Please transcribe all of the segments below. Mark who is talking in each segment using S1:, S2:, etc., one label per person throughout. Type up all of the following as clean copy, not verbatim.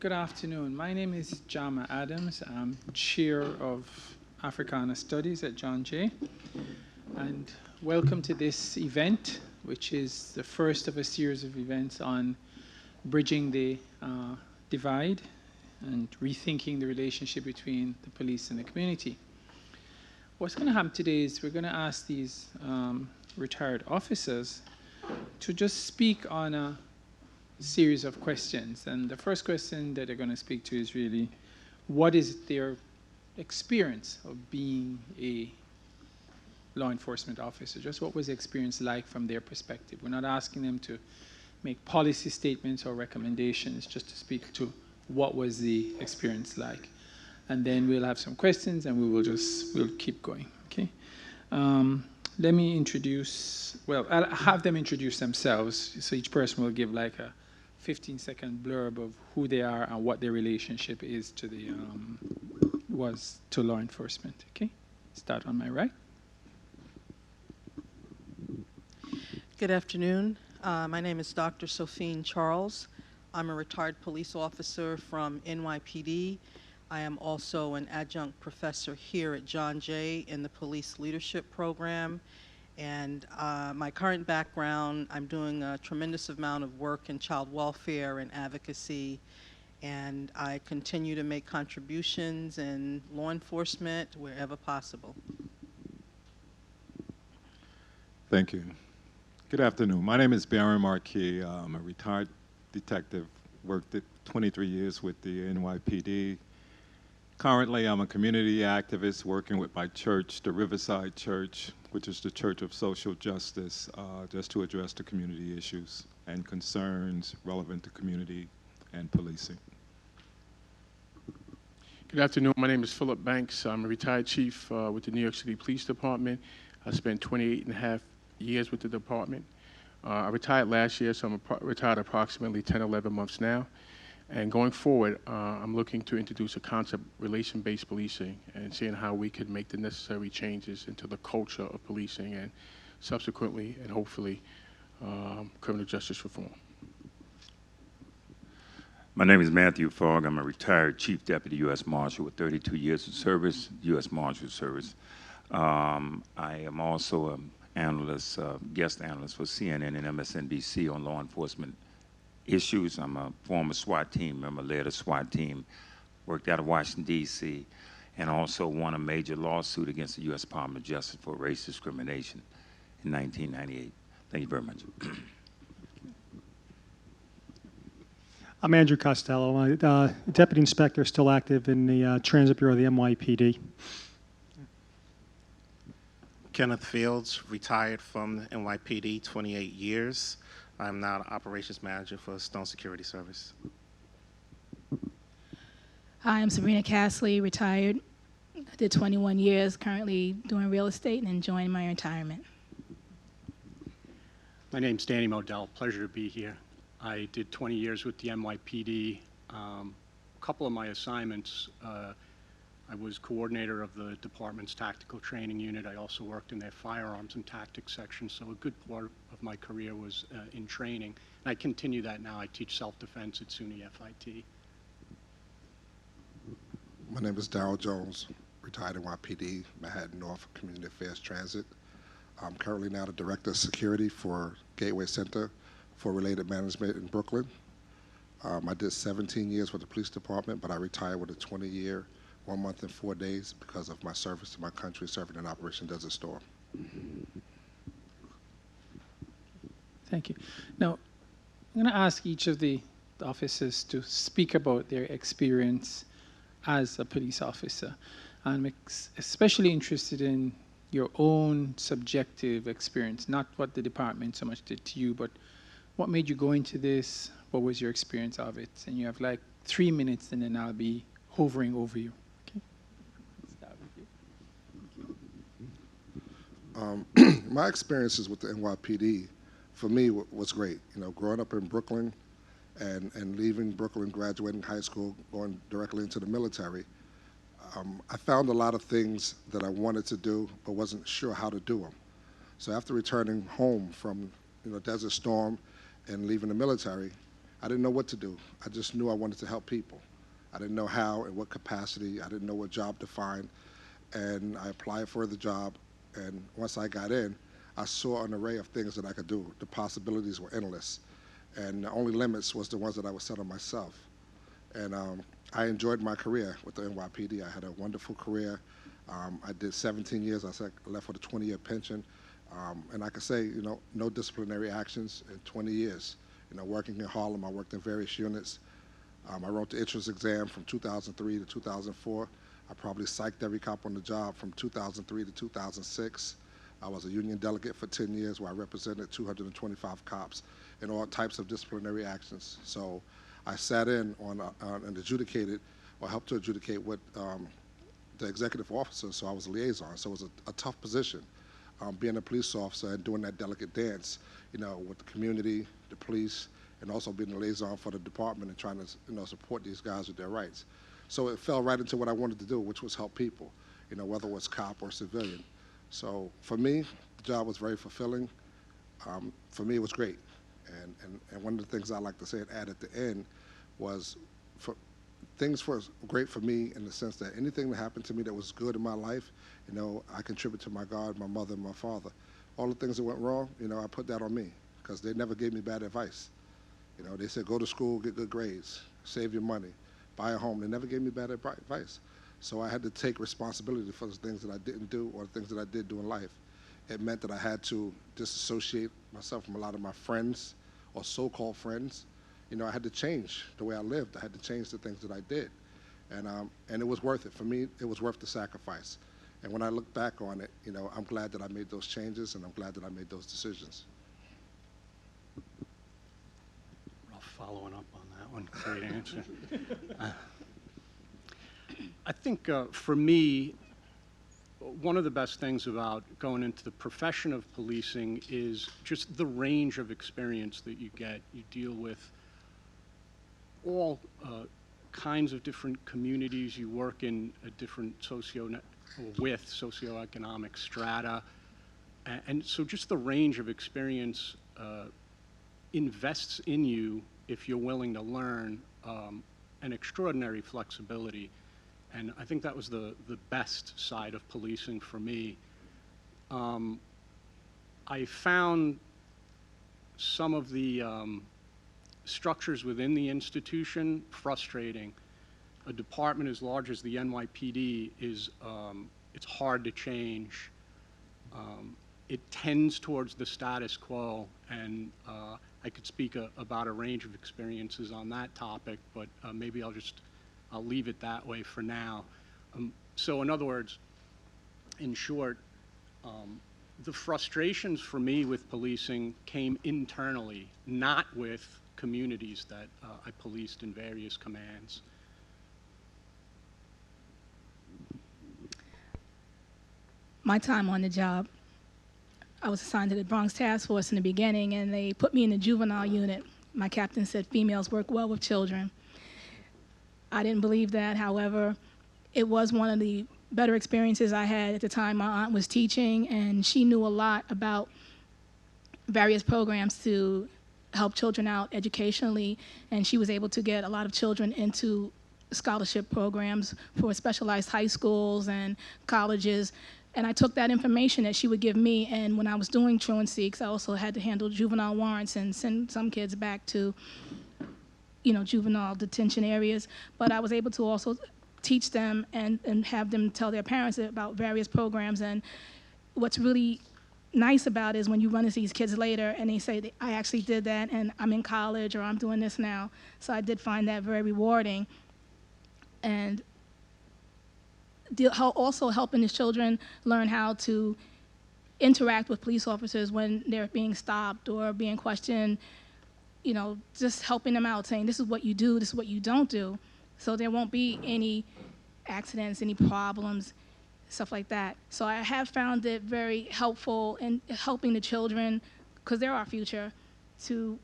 S1: Good afternoon. My name is Jama Adams. I'm Chair of Africana Studies at John Jay. And welcome to this event, which is the first of a series of events on bridging the divide and rethinking the relationship between the police and the community. What's going to happen today is we're going to ask these retired officers to just speak on a series of questions. And the first question that they're going to speak to is really, what is their experience of being a law enforcement officer? Just what was the experience like from their perspective? We're not asking them to make policy statements or recommendations, just to speak to what was the experience like. And then we'll have some questions and we'll keep going, okay? Let me introduce, well, I'll have them introduce themselves. So each person will give like a 15-second blurb of who they are and what their relationship is to the to law enforcement. Okay, start on my right.
S2: Good afternoon. My name is Dr. Sophine Charles. I'm a retired police officer from NYPD. I am also an adjunct professor here at John Jay in the police leadership program. And my current background, I'm doing a tremendous amount of work in child welfare and advocacy, and I continue to make contributions in law enforcement wherever possible.
S3: Thank you. Good afternoon. My name is Baron Marquis. I'm a retired detective, worked at 23 years with the NYPD. Currently, I'm a community activist working with my church, the Riverside Church, which is the Church of Social Justice, just to address the community issues and concerns relevant to community and policing.
S4: Good afternoon. My name is Philip Banks. I'm a retired chief with the New York City Police Department. I spent 28 and a half years with the department. I retired last year, so I'm retired approximately 10, 11 months now. And going forward, I'm looking to introduce a concept, relation-based policing, and seeing how we could make the necessary changes into the culture of policing and subsequently and hopefully criminal justice reform.
S5: My name is Matthew Fogg. I'm a retired Chief Deputy U.S. Marshal with 32 years of service, U.S. Marshal Service. I am also an analyst, guest analyst for CNN and MSNBC on law enforcement issues. I'm a former SWAT team member, led a SWAT team, worked out of Washington, D.C., and also won a major lawsuit against the U.S. Department of Justice for race discrimination in 1998. Thank you very much.
S6: I'm Andrew Costello. I'm Deputy Inspector, still active in the Transit Bureau of the NYPD.
S7: Kenneth Fields, retired from the NYPD, 28 years. I'm now the Operations Manager for Stone Security Service.
S8: Hi, I'm Sabrina Castley, retired. I did 21 years, currently doing real estate and enjoying my retirement.
S9: My name's Danny Modell. Pleasure to be here. I did 20 years with the NYPD. A couple of my assignments, I was coordinator of the department's tactical training unit. I also worked in their firearms and tactics section, so a good part of my career was in training. And I continue that now. I teach self-defense at SUNY FIT.
S10: My name is Darrell Jones, retired NYPD, Manhattan North Community Affairs Transit. I'm currently now the Director of Security for Gateway Center for Related Management in Brooklyn. I did 17 years with the police department, but I retired with a 20-year 1 month and 4 days because of my service to my country serving in Operation Desert Storm.
S1: Thank you. Now, I'm going to ask each of the officers to speak about their experience as a police officer. I'm especially interested in your own subjective experience, not what the department so much did to you, but what made you go into this? What was your experience of it? And you have like 3 minutes, and then I'll be hovering over you.
S10: My experiences with the NYPD, for me, was great. You know, growing up in Brooklyn and leaving Brooklyn, graduating high school, going directly into the military, I found a lot of things that I wanted to do but wasn't sure how to do them. So after returning home from Desert Storm and leaving the military, I didn't know what to do. I just knew I wanted to help people. I didn't know how and what capacity. I didn't know what job to find. And I applied for the job, and once I got in, I saw an array of things that I could do. The possibilities were endless, and the only limits was the ones that I would set on myself. And I enjoyed my career with the NYPD. I had a wonderful career. I did 17 years. I left with a 20-year pension. And I could say, you know, no disciplinary actions in 20 years. You know, working in Harlem, I worked in various units. I wrote the entrance exam from 2003 to 2004. I probably psyched every cop on the job from 2003 to 2006. I was a union delegate for 10 years where I represented 225 cops in all types of disciplinary actions. So I sat in on and adjudicated, or helped to adjudicate with the executive officer, so I was a liaison. So it was a tough position, being a police officer and doing that delicate dance, you know, with the community, the police, and also being a liaison for the department and trying to, you know, support these guys with their rights. So it fell right into what I wanted to do, which was help people, you know, whether it was cop or civilian. So for me, the job was very fulfilling. For me, it was great. And one of the things I like to say and add at the end was, things were great for me in the sense that anything that happened to me that was good in my life, you know, I contribute to my God, my mother, and my father. All the things that went wrong, you know, I put that on me because they never gave me bad advice. You know, they said, go to school, get good grades, save your money, buy a home. They never gave me bad advice. So I had to take responsibility for the things that I didn't do or the things that I did do in life. It meant that I had to disassociate myself from a lot of my friends or so-called friends. You know, I had to change the way I lived. I had to change the things that I did. And it was worth it. For me, it was worth the sacrifice. And when I look back on it, you know, I'm glad that I made those changes, and I'm glad that I made those decisions.
S9: Well, following up on that one, great answer. I think for me, one of the best things about going into the profession of policing is just the range of experience that you get. You deal with all kinds of different communities. You work in a different socioeconomic strata. And so just the range of experience invests in you, if you're willing to learn, an extraordinary flexibility. And I think that was the best side of policing for me. I found some of the structures within the institution frustrating. A department as large as the NYPD is, it's hard to change. It tends towards the status quo, and I could speak about a range of experiences on that topic, but maybe I'll leave it that way for now. So in other words, in short, the frustrations for me with policing came internally, not with communities that I policed in various commands.
S8: My time on the job, I was assigned to the Bronx Task Force in the beginning, and they put me in the juvenile unit. My captain said females work well with children. I didn't believe that. However, it was one of the better experiences I had at the time. My aunt was teaching, and she knew a lot about various programs to help children out educationally, and she was able to get a lot of children into scholarship programs for specialized high schools and colleges. And I took that information that she would give me, and when I was doing truancy, because I also had to handle juvenile warrants and send some kids back to, you know, juvenile detention areas, but I was able to also teach them and have them tell their parents about various programs. And what's really nice about it is when you run into these kids later and they say, I actually did that and I'm in college or I'm doing this now. So I did find that very rewarding. And also helping these children learn how to interact with police officers when they're being stopped or being questioned, you know, just helping them out, saying this is what you do, this is what you don't do, so there won't be any accidents, any problems, stuff like that. So I have found it very helpful in helping the children, because they're our future, to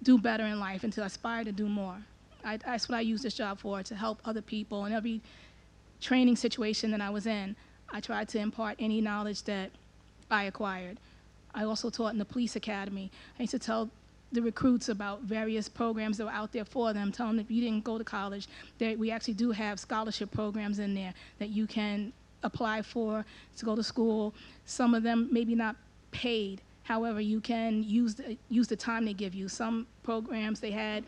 S8: do better in life and to aspire to do more. That's what I use this job for, to help other people. In every training situation that I was in, I tried to impart any knowledge that I acquired. I also taught in the police academy. I used to tell the recruits about various programs that are out there for them, tell them if you didn't go to college, that we actually do have scholarship programs in there that you can apply for to go to school. Some of them maybe not paid. However, you can use the time they give you. Some programs they had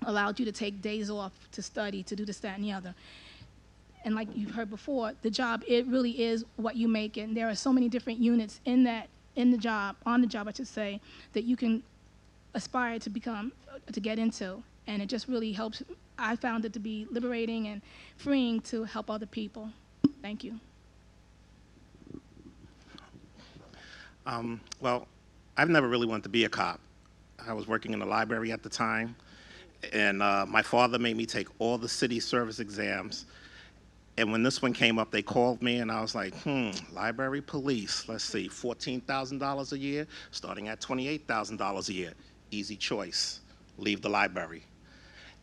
S8: allowed you to take days off to study, to do this, that, and the other. And like you've heard before, the job, it really is what you make it. And there are so many different units on the job, I should say, that you can aspire to get into. And it just really helps. I found it to be liberating and freeing to help other people. Thank you.
S7: Well, I've never really wanted to be a cop. I was working in the library at the time, and my father made me take all the city service exams. And when this one came up, they called me, and I was like, library police, let's see, $14,000 a year, starting at $28,000 a year. Easy choice, leave the library.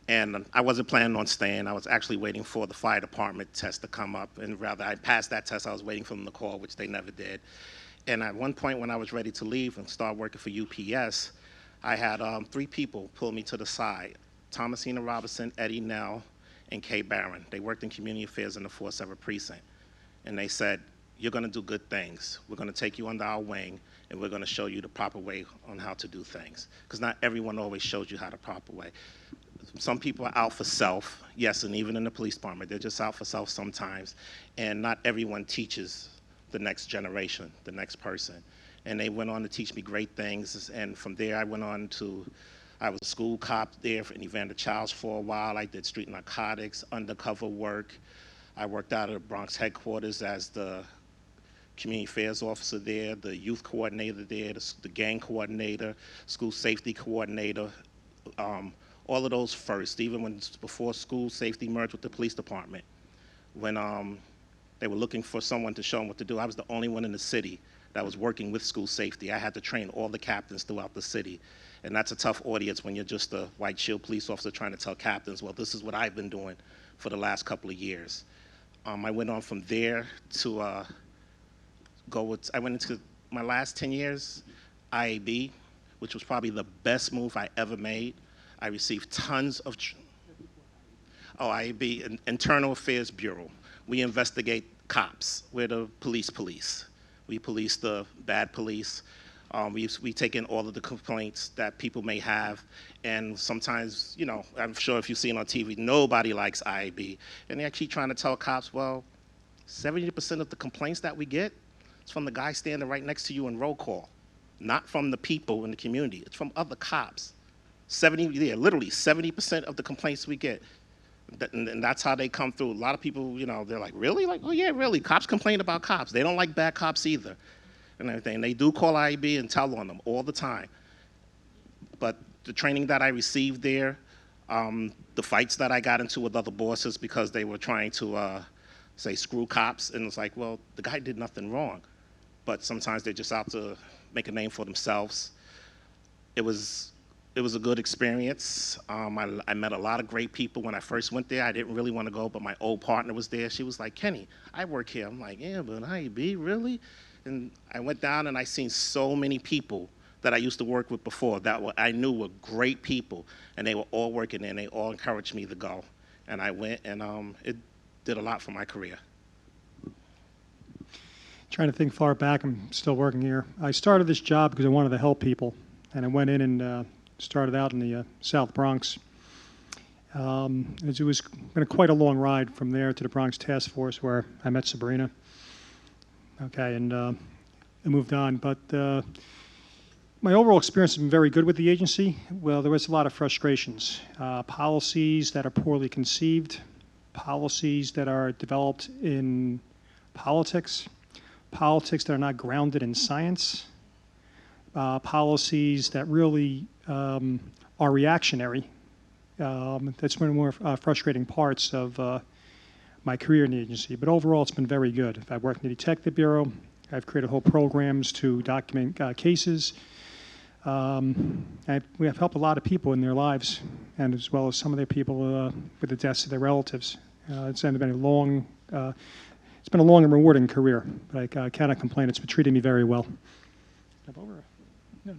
S7: And I wasn't planning on staying. I was actually waiting for the fire department test to come up, and rather I passed that test, I was waiting for them to call, which they never did. And at one point when I was ready to leave and start working for UPS, I had 3 people pull me to the side, Thomasina Robinson, Eddie Nell, and Kay Barron. They worked in community affairs in the 4-7 precinct. And they said, you're gonna do good things. We're gonna take you under our wing, and we're gonna show you the proper way on how to do things. Because not everyone always shows you how the proper way. Some people are out for self, yes, and even in the police department, they're just out for self sometimes. And not everyone teaches the next generation, the next person. And they went on to teach me great things. And from there, I was a school cop there in Evander Childs for a while. I did street narcotics, undercover work. I worked out of the Bronx headquarters as the community affairs officer there, the youth coordinator there, the gang coordinator, school safety coordinator, all of those first, even before school safety merged with the police department. When they were looking for someone to show them what to do, I was the only one in the city that was working with school safety. I had to train all the captains throughout the city. And that's a tough audience when you're just a white shield police officer trying to tell captains, well, this is what I've been doing for the last couple of years. I went on from there to I went into my last 10 years, IAB, which was probably the best move I ever made. I received tons of, IAB, Internal Affairs Bureau. We investigate cops. We're the police. We police the bad police. We take in all of the complaints that people may have, and sometimes, I'm sure if you've seen on TV, nobody likes IAB. And they keep trying to tell cops, well, 70% of the complaints that we get is from the guy standing right next to you in roll call, not from the people in the community. It's from other cops. Literally 70% of the complaints we get. And that's how they come through. A lot of people, they're like, really? Like, oh yeah, really. Cops complain about cops. They don't like bad cops either. And everything. They do call IAB and tell on them all the time. But the training that I received there, the fights that I got into with other bosses because they were trying to say screw cops, and it's like, well, the guy did nothing wrong. But sometimes they're just out to make a name for themselves. It was a good experience. I met a lot of great people when I first went there. I didn't really want to go, but my old partner was there. She was like, Kenny, I work here. I'm like, yeah, but IAB, really? And I went down and I seen so many people that I used to work with before that I knew were great people, and they were all working there, and they all encouraged me to go. And I went, and it did a lot for my career.
S6: Trying to think far back, I'm still working here. I started this job because I wanted to help people, and I went in and started out in the South Bronx. It was been quite a long ride from there to the Bronx Task Force where I met Sabrina. Okay, and I moved on. But my overall experience has been very good with the agency. Well, there was a lot of frustrations. Policies that are poorly conceived, policies that are developed in politics that are not grounded in science, policies that really are reactionary. That's one of the more frustrating parts of my career in the agency. But overall, it's been very good. I've worked in the Detective Bureau. I've created whole programs to document cases. We have helped a lot of people in their lives, and as well as some of their people with the deaths of their relatives. It's been a long and rewarding career, but I cannot complain. It's been treating me very well.
S1: No.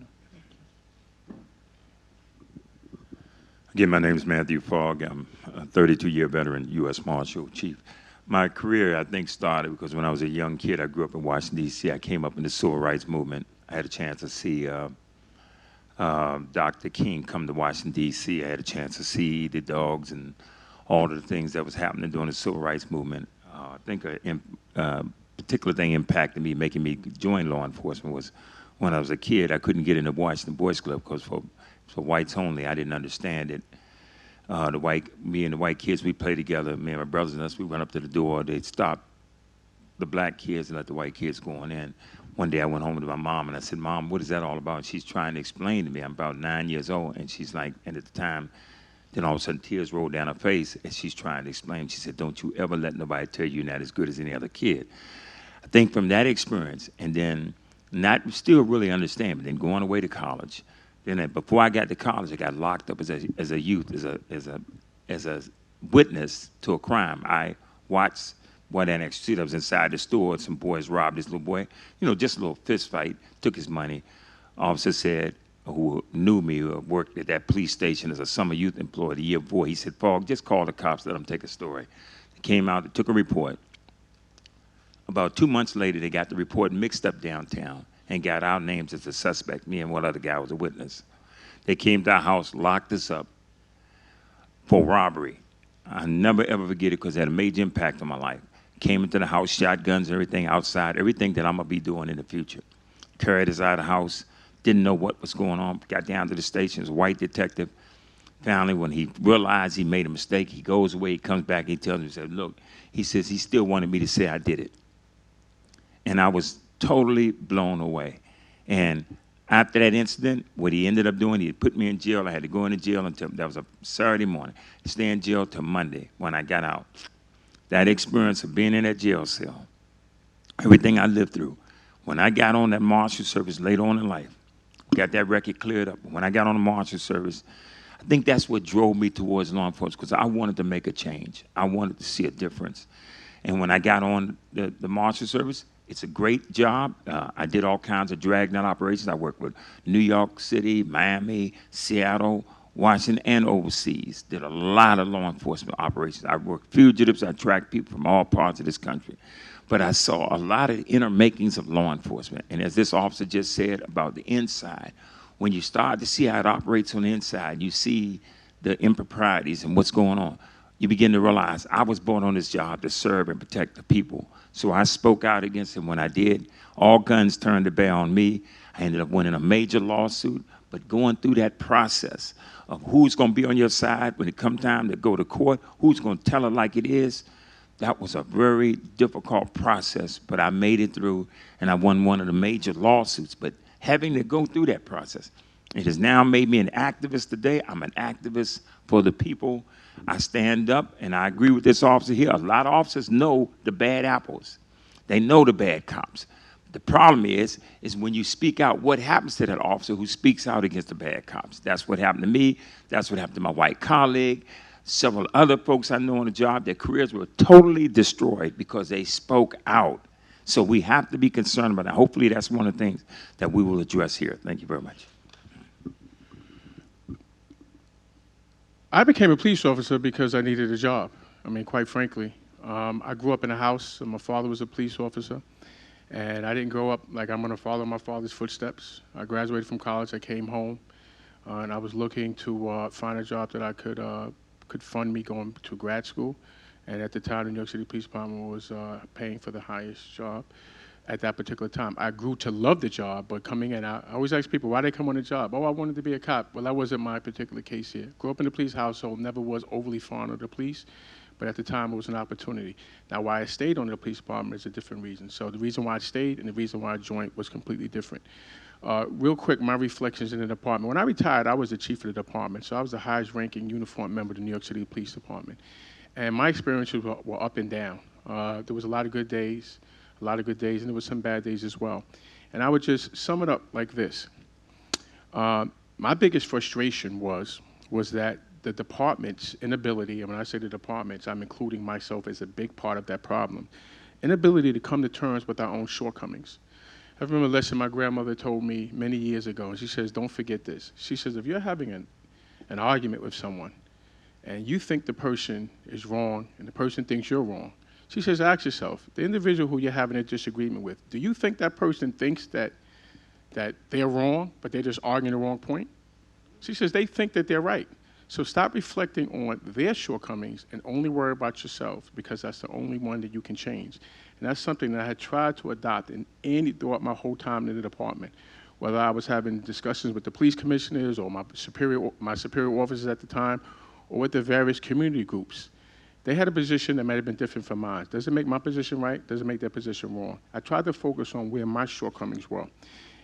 S5: Again, my name is Matthew Fogg. I'm a 32-year veteran U.S. Marshal Chief. My career, I think, started because when I was a young kid, I grew up in Washington, D.C. I came up in the civil rights movement. I had a chance to see Dr. King come to Washington, D.C. I had a chance to see the dogs and all of the things that was happening during the civil rights movement. I think a particular thing impacted me, making me join law enforcement was when I was a kid, I couldn't get into Washington Boys Club because for whites only, I didn't understand it. Me and the white kids, we played together, me and my brothers and us, we went up to the door, they'd stop the black kids and let the white kids go on in. One day I went home to my mom and I said, Mom, what is that all about? And she's trying to explain to me. I'm about 9 years old, and she's like, and at the time, then all of a sudden tears rolled down her face as she's trying to explain. She said, don't you ever let nobody tell you you're not as good as any other kid. I think from that experience, and then not still really understand, but then going away to college. Then before I got to college, I got locked up as a youth, as a witness to a crime. I watched what an I was inside the store. Some boys robbed this little boy. You know, just a little fist fight. Took his money. Officer said, who knew me, who worked at that police station as a summer youth employee the year before, he said, Fogg, just call the cops, let them take a story. They came out, they took a report. About 2 months later, they got the report mixed up downtown and got our names as a suspect. Me and one other guy was a witness. They came to our house, locked us up for robbery. I'll never, ever forget it because it had a major impact on my life. Came into the house, shotguns and everything outside, everything that I'm going to be doing in the future. Carried us out of the house, didn't know what was going on. Got down to the station, it was a white detective. Finally, when he realized he made a mistake, he goes away, he comes back, he tells me, he said, look, he says he still wanted me to say I did it. And I was totally blown away. And after that incident, what he ended up doing, he put me in jail. I had to go into jail until, that was a Saturday morning, stay in jail till Monday when I got out. That experience of being in that jail cell, everything I lived through, when I got on that Marshal service later on in life, got that record cleared up. When I got on the Marshal service, I think that's what drove me towards law enforcement because I wanted to make a change. I wanted to see a difference. And when I got on the Marshal service, it's a great job. I did all kinds of dragnet operations. I worked with New York City, Miami, Seattle, Washington, and overseas. Did a lot of law enforcement operations. I worked fugitives. I tracked people from all parts of this country. But I saw a lot of inner makings of law enforcement. And as this officer just said about the inside, when you start to see how it operates on the inside, you see the improprieties and what's going on. You begin to realize I was born on this job to serve and protect the people. So I spoke out against him when I did. All guns turned to bear on me. I ended up winning a major lawsuit, but going through that process of who's going to be on your side when it comes time to go to court, who's going to tell it like it is, that was a very difficult process, but I made it through, and I won one of the major lawsuits. But having to go through that process, it has now made me an activist today. I'm an activist for the people. I stand up, and I agree with this officer here. A lot of officers know the bad apples. They know the bad cops. The problem is when you speak out, what happens to that officer who speaks out against the bad cops? That's what happened to me. That's what happened to my white colleague. Several other folks I know on the job, their careers were totally destroyed because they spoke out. So we have to be concerned about that. Hopefully that's one of the things that we will address here. Thank you very much.
S4: I became a police officer because I needed a job. I mean, quite frankly. I grew up in a house, and my father was a police officer. And I didn't grow up like I'm going to follow my father's footsteps. I graduated from college, I came home, and I was looking to find a job that I could fund me going to grad school. And at the time, the New York City Police Department was paying for the highest job at that particular time. I grew to love the job, but coming in, I always ask people, why they come on the job? Oh, I wanted to be a cop. Well, that wasn't my particular case here. Grew up in a police household, never was overly fond of the police, but at the time it was an opportunity. Now, why I stayed on the police department is a different reason. So the reason why I stayed and the reason why I joined was completely different. Real quick, my reflections in the department. When I retired, I was the chief of the department, so I was the highest ranking uniformed member of the New York City Police Department. And my experiences were up and down. There was a lot of good days, and there were some bad days as well. And I would just sum it up like this. My biggest frustration was that the department's inability, and when I say the departments, I'm including myself as a big part of that problem, inability to come to terms with our own shortcomings. I remember a lesson my grandmother told me many years ago, and she says, don't forget this. She says, if you're having an argument with someone, and you think the person is wrong and the person thinks you're wrong, she says, ask yourself, the individual who you're having a disagreement with, do you think that person thinks that they're wrong, but they're just arguing the wrong point? She says they think that they're right. So stop reflecting on their shortcomings and only worry about yourself, because that's the only one that you can change. And that's something that I had tried to adopt throughout my whole time in the department. Whether I was having discussions with the police commissioners or my superior officers at the time, or with the various community groups, they had a position that might have been different from mine. Does it make my position right? Does it make their position wrong? I tried to focus on where my shortcomings were.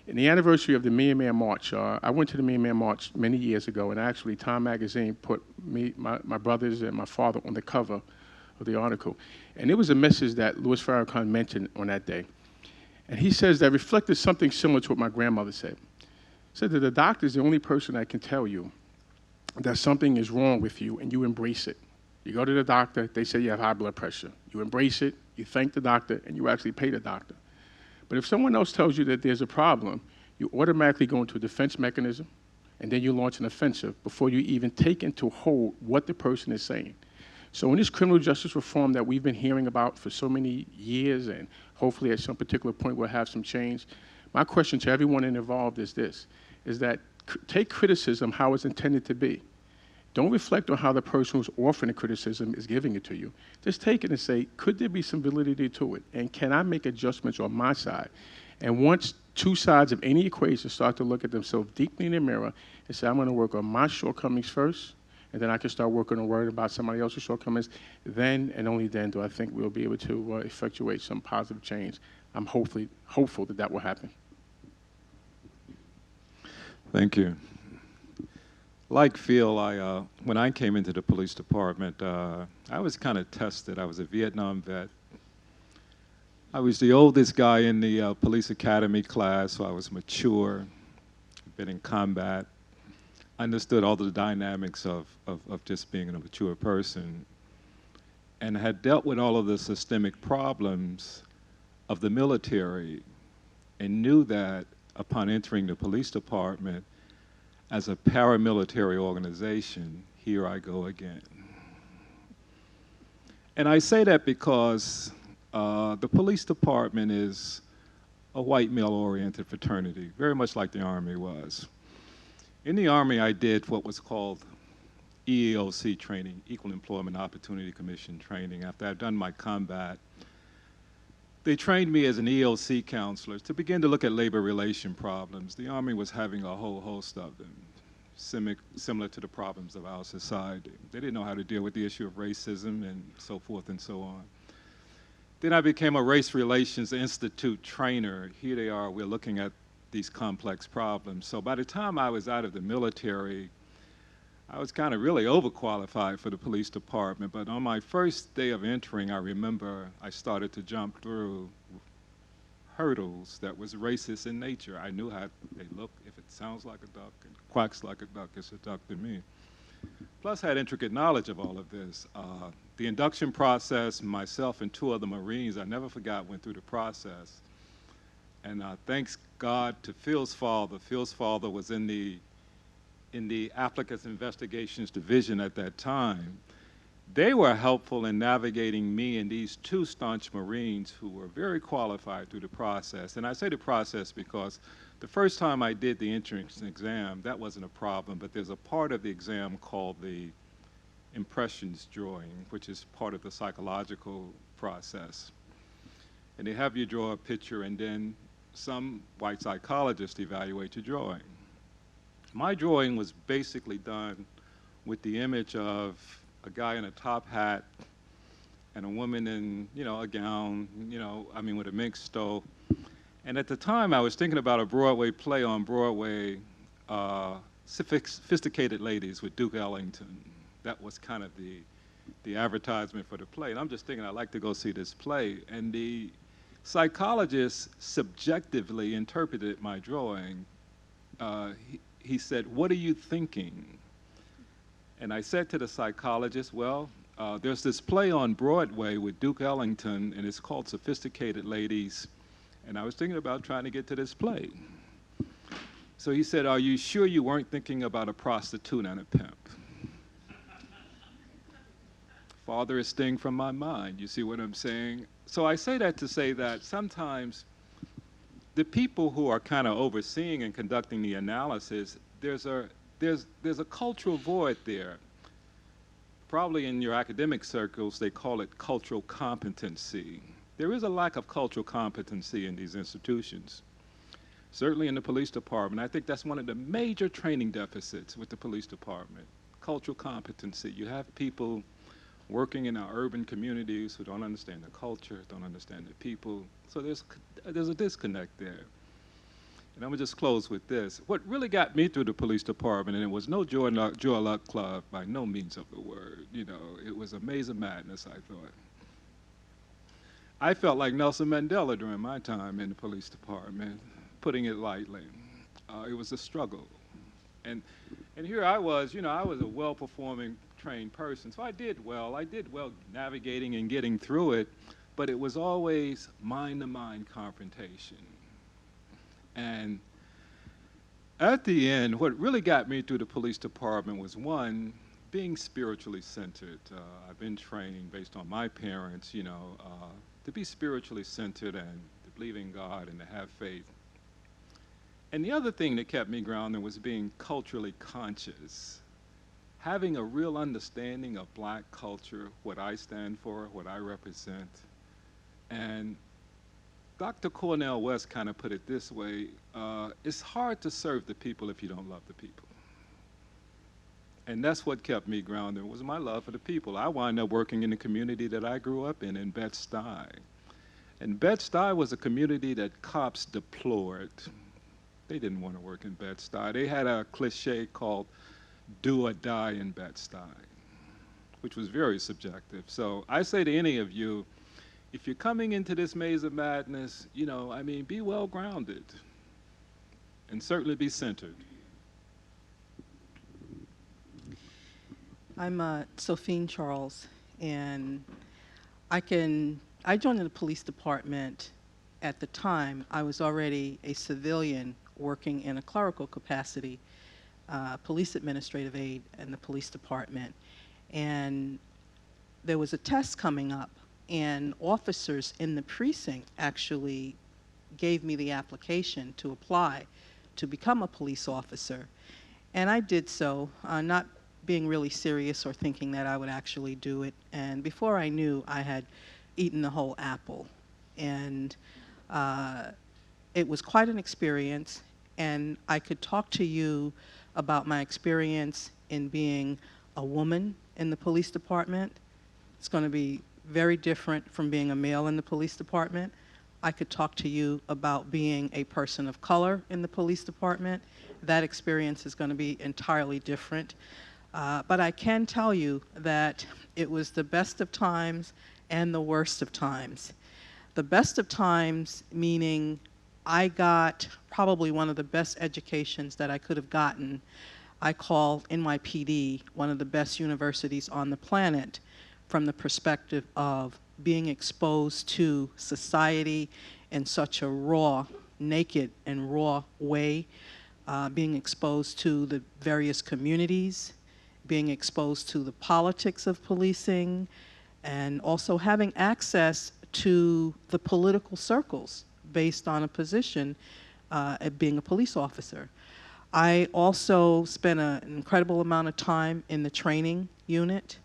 S4: In the anniversary of the Million Man March, I went to the Million Man March many years ago, and actually Time Magazine put my brothers and my father on the cover of the article. And it was a message that Louis Farrakhan mentioned on that day. And he says that reflected something similar to what my grandmother said. He said that the doctor is the only person that can tell you that something is wrong with you, and you embrace it. You go to the doctor, they say you have high blood pressure. You embrace it, you thank the doctor, and you actually pay the doctor. But if someone else tells you that there's a problem, you automatically go into a defense mechanism, and then you launch an offensive before you even take into hold what the person is saying. So in this criminal justice reform that we've been hearing about for so many years, and hopefully at some particular point we'll have some change, my question to everyone involved is this, is that take criticism how it's intended to be. Don't reflect on how the person who's offering the criticism is giving it to you. Just take it and say, could there be some validity to it? And can I make adjustments on my side? And once two sides of any equation start to look at themselves deeply in the mirror and say, I'm going to work on my shortcomings first, and then I can start working on worrying about somebody else's shortcomings, then and only then do I think we'll be able to effectuate some positive change. I'm hopeful that that will happen.
S3: Thank you. Like Phil, when I came into the police department, I was kind of tested. I was a Vietnam vet. I was the oldest guy in the police academy class, so I was mature, been in combat, understood all the dynamics of just being a mature person, and had dealt with all of the systemic problems of the military, and knew that upon entering the police department, as a paramilitary organization, here I go again. And I say that because the police department is a white male-oriented fraternity, very much like the Army was. In the Army, I did what was called EEOC training, Equal Employment Opportunity Commission training. After I'd done my combat, they trained me as an EOC counselor to begin to look at labor relation problems. The Army was having a whole host of them, similar to the problems of our society. They didn't know how to deal with the issue of racism and so forth and so on. Then I became a Race Relations Institute trainer. Here they are, we're looking at these complex problems. So by the time I was out of the military, I was kind of really overqualified for the police department, but on my first day of entering, I remember I started to jump through hurdles that was racist in nature. I knew how they look. If it sounds like a duck and quacks like a duck, it's a duck to me. Plus, I had intricate knowledge of all of this. The induction process, myself and two other Marines, I never forgot, went through the process. And thanks God to Phil's father. Phil's father was in the Applicants Investigations Division at that time. They were helpful in navigating me and these two staunch Marines who were very qualified through the process. And I say the process because the first time I did the entrance exam, that wasn't a problem, but there's a part of the exam called the impressions drawing, which is part of the psychological process. And they have you draw a picture, and then some white psychologists evaluate your drawing. My drawing was basically done with the image of a guy in a top hat and a woman in, a gown, with a mink stole. And at the time, I was thinking about a Broadway play on Broadway, Sophisticated Ladies with Duke Ellington. That was kind of the advertisement for the play. And I'm just thinking, I'd like to go see this play. And the psychologist subjectively interpreted my drawing. He said, "What are you thinking?" And I said to the psychologist, well, there's this play on Broadway with Duke Ellington, and it's called Sophisticated Ladies, and I was thinking about trying to get to this play. So he said, "Are you sure you weren't thinking about a prostitute and a pimp?" Farthest thing from my mind, you see what I'm saying? So I say that to say that sometimes the people who are kind of overseeing and conducting the analysis, there's a cultural void there. Probably in your academic circles, they call it cultural competency. There is a lack of cultural competency in these institutions. Certainly in the police department, I think that's one of the major training deficits with the police department, cultural competency. You have people working in our urban communities who don't understand the culture, don't understand the people. So there's a disconnect there. And I'm gonna just close with this. What really got me through the police department, and it was no joy luck club by no means of the word, you know, it was a maze of madness, I thought. I felt like Nelson Mandela during my time in the police department, putting it lightly. It was a struggle. And here I was, you know, I was a well-performing trained person, so I did well navigating and getting through it, but it was always mind-to-mind confrontation. And at the end, what really got me through the police department was, one, being spiritually centered. I've been trained based on my parents, you know, to be spiritually centered and to believe in God and to have faith. And the other thing that kept me grounded was being culturally conscious, having a real understanding of Black culture, what I stand for, what I represent. And Dr. Cornel West kind of put it this way, it's hard to serve the people if you don't love the people. And that's what kept me grounded, was my love for the people. I wound up working in the community that I grew up in Bed-Stuy. And Bed-Stuy was a community that cops deplored. They didn't want to work in Bed-Stuy. They had a cliche called "do or die" in Bed-Stuy, which was very subjective. So I say to any of you, if you're coming into this maze of madness, you know, I mean, be well grounded and certainly be centered.
S2: I'm Sophine Charles, and I joined the police department. At the time, I was already a civilian working in a clerical capacity, police administrative aide in the police department. And there was a test coming up, and officers in the precinct actually gave me the application to apply to become a police officer. And I did so, not being really serious or thinking that I would actually do it. And before I knew, I had eaten the whole apple. And it was quite an experience, and I could talk to you about my experience in being a woman in the police department. It's going to be very different from being a male in the police department. I could talk to you about being a person of color in the police department. That experience is going to be entirely different. But I can tell you that it was the best of times and the worst of times. The best of times meaning I got probably one of the best educations that I could have gotten. I call NYPD one of the best universities on the planet from the perspective of being exposed to society in such a raw, naked and raw way, being exposed to the various communities, being exposed to the politics of policing, and also having access to the political circles based on a position at being a police officer. I also spent an incredible amount of time in the training unit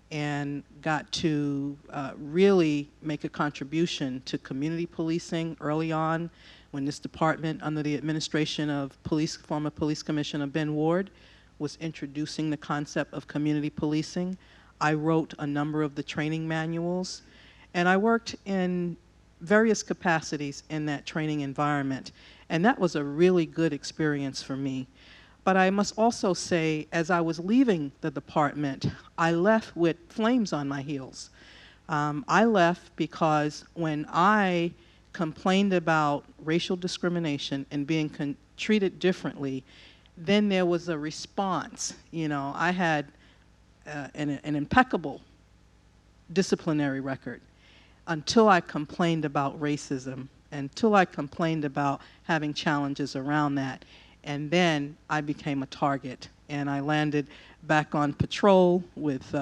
S2: and got to really make a contribution to community policing early on when this department, under the administration of former Police Commissioner Ben Ward, was introducing the concept of community policing. I wrote a number of the training manuals, and I worked in various capacities in that training environment. And that was a really good experience for me. But I must also say, as I was leaving the department, I left with flames on my heels. I left because when I complained about racial discrimination and being treated differently, then there was a response. You know, I had an impeccable disciplinary record until I complained about racism, until I complained about having challenges around that. And then I became a target, and I landed back on patrol with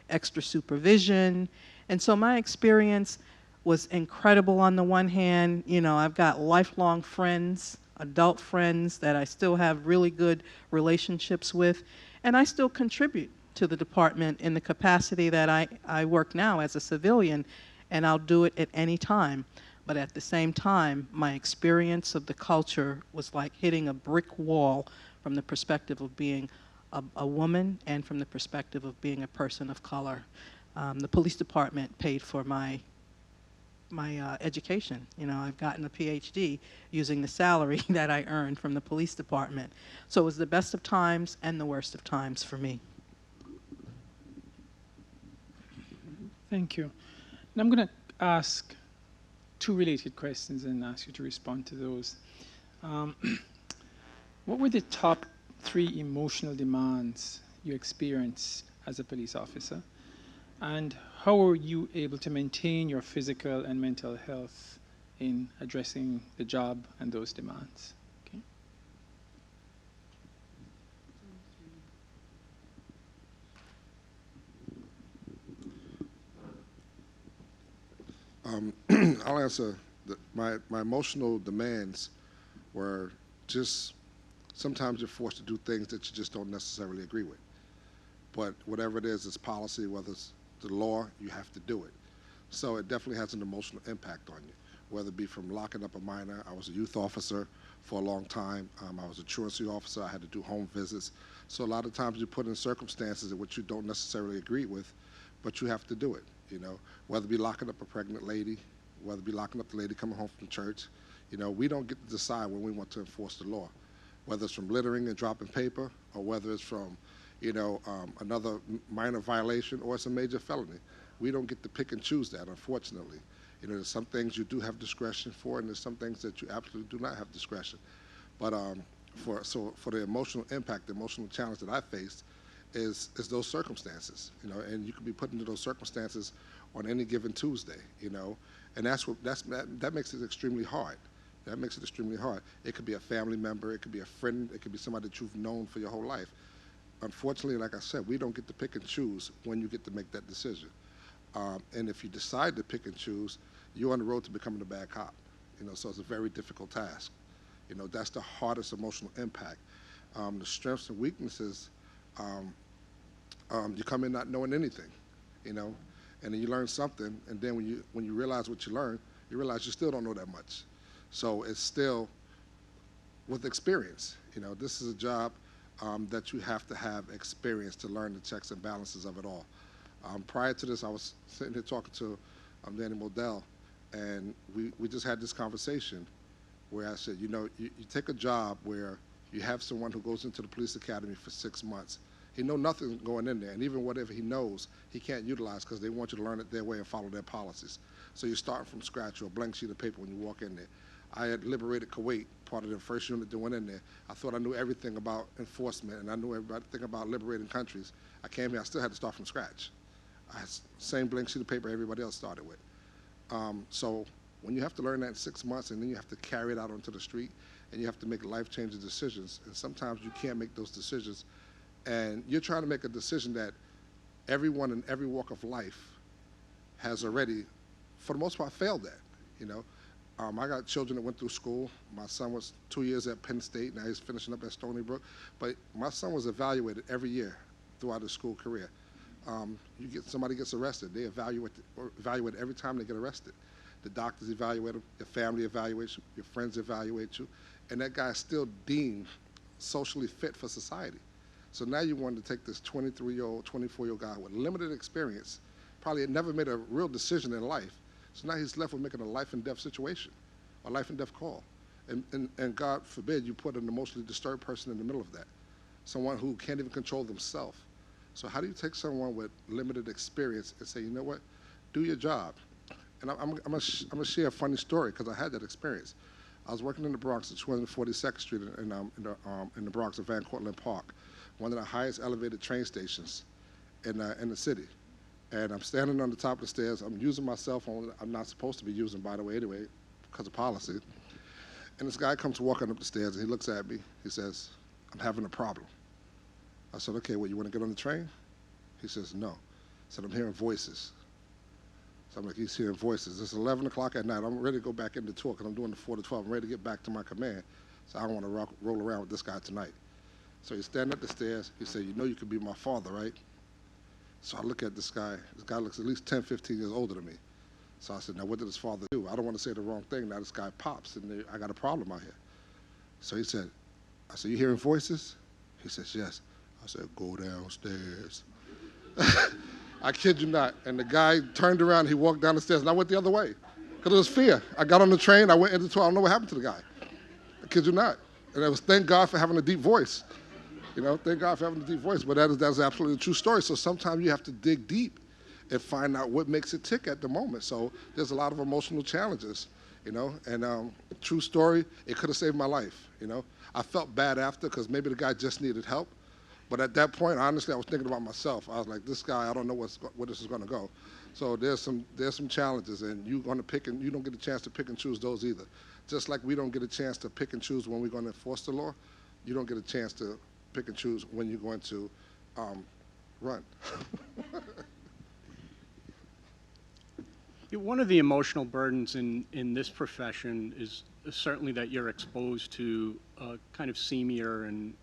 S2: extra supervision. And so my experience was incredible on the one hand. You know, I've got lifelong friends, adult friends that I still have really good relationships with, and I still contribute to the department in the capacity that I work now as a civilian, and I'll do it at any time. But at the same time, my experience of the culture was like hitting a brick wall from the perspective of being a woman and from the perspective of being a person of color. The police department paid for my education. You know, I've gotten a PhD using the salary that I earned from the police department. So it was the best of times and the worst of times for me.
S1: Thank you. And I'm going to ask two related questions and ask you to respond to those. What were the top 3 emotional demands you experienced as a police officer? And how were you able to maintain your physical and mental health in addressing the job and those demands? Okay.
S10: I'll answer. My emotional demands were just sometimes you're forced to do things that you just don't necessarily agree with. But whatever it is, it's policy, whether it's the law, you have to do it. So it definitely has an emotional impact on you, whether it be from locking up a minor. I was a youth officer for a long time. I was a truancy officer. I had to do home visits. So a lot of times you're put in circumstances in which you don't necessarily agree with, but you have to do it, you know, whether it be locking up a pregnant lady, whether it be locking up the lady coming home from church. You know, we don't get to decide when we want to enforce the law, whether it's from littering and dropping paper or whether it's from, you know, another minor violation or it's a major felony. We don't get to pick and choose that, unfortunately. You know, there's some things you do have discretion for, and there's some things that you absolutely do not have discretion. But for the emotional impact, the emotional challenge that I faced is those circumstances, you know, and you can be put into those circumstances on any given Tuesday, you know, and that makes it extremely hard. That makes it extremely hard. It could be a family member, it could be a friend, it could be somebody that you've known for your whole life. Unfortunately, like I said, we don't get to pick and choose when you get to make that decision. And if you decide to pick and choose, you're on the road to becoming a bad cop. You know, so it's a very difficult task. You know, that's the hardest emotional impact. The strengths and weaknesses, you come in not knowing anything, you know, and then you learn something, and then when you realize what you learned, you realize you still don't know that much. So it's still with experience. You know, this is a job that you have to have experience to learn the checks and balances of it all. Prior to this, I was sitting here talking to Danny Modell, and we just had this conversation where I said, you know, you take a job where you have someone who goes into the police academy for 6 months. He knows nothing going in there, and even whatever he knows, he can't utilize because they want you to learn it their way and follow their policies. So you're starting from scratch or a blank sheet of paper when you walk in there. I had liberated Kuwait, part of the first unit that went in there. I thought I knew everything about enforcement, and I knew everything about liberating countries. I came here, I still had to start from scratch. I had the same blank sheet of paper everybody else started with. So when you have to learn that in 6 months and then you have to carry it out onto the street and you have to make life-changing decisions, and sometimes you can't make those decisions, and you're trying to make a decision that everyone in every walk of life has already, for the most part, failed at, you know. I got children that went through school. My son was 2 years at Penn State, now he's finishing up at Stony Brook, but my son was evaluated every year throughout his school career. Somebody gets arrested, they evaluate every time they get arrested. The doctors evaluate them, your family evaluates you, your friends evaluate you, and that guy is still deemed socially fit for society. So now you want to take this 23-year-old, 24-year-old guy with limited experience, probably had never made a real decision in life, so now he's left with making a life and death situation, a life and death call. And God forbid you put an emotionally disturbed person in the middle of that, someone who can't even control themselves. So how do you take someone with limited experience and say, you know what, do your job? And I'm gonna share a funny story because I had that experience. I was working in the Bronx at 242nd Street in the Bronx at Van Cortlandt Park, one of the highest elevated train stations in the city. And I'm standing on the top of the stairs. I'm using my cell phone. I'm not supposed to be using, by the way, anyway, because of policy. And this guy comes walking up the stairs, and he looks at me. He says, "I'm having a problem." I said, "Okay, well, you want to get on the train?" He says, "No." I said, "I'm hearing voices." So I'm like, he's hearing voices. It's 11 o'clock at night. I'm ready to go back into tour because I'm doing the 4 to 12. I'm ready to get back to my command. So I don't want to roll around with this guy tonight. So he's standing at the stairs. He said, "You know you could be my father, right?" So I look at this guy. This guy looks at least 10, 15 years older than me. So I said, "Now, what did his father do?" I don't want to say the wrong thing. Now this guy pops, and I got a problem out here. So he said, I said, "You hearing voices?" He says, "Yes." I said, "Go downstairs." I kid you not. And the guy turned around, he walked down the stairs, and I went the other way because it was fear. I got on the train, I went into the tour. I don't know what happened to the guy. I kid you not. And it was thank God for having a deep voice. You know, thank God for having a deep voice. But that's absolutely a true story. So sometimes you have to dig deep and find out what makes it tick at the moment. So there's a lot of emotional challenges, you know. And true story, it could have saved my life, you know. I felt bad after because maybe the guy just needed help. But at that point, honestly, I was thinking about myself. I was like, this guy, I don't know where this is going to go. So there's some challenges, and you're going to pick, and you don't get a chance to pick and choose those either. Just like we don't get a chance to pick and choose when we're going to enforce the law, you don't get a chance to pick and choose when you're going to run.
S9: One of the emotional burdens in this profession is certainly that you're exposed to a kind of seamier and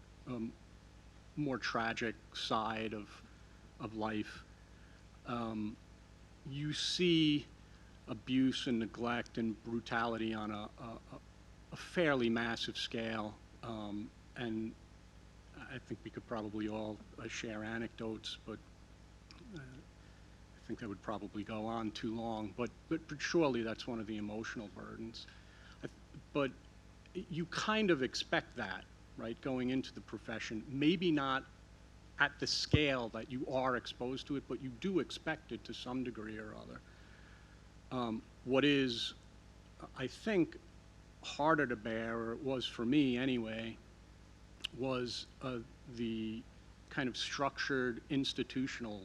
S9: more tragic side of life. You see abuse and neglect and brutality on a fairly massive scale, and I think we could probably all share anecdotes, but I think that would probably go on too long. But surely that's one of the emotional burdens. But you kind of expect that, right, going into the profession. Maybe not at the scale that you are exposed to it, but you do expect it to some degree or other. What is, I think, harder to bear, or it was for me anyway, was the kind of structured institutional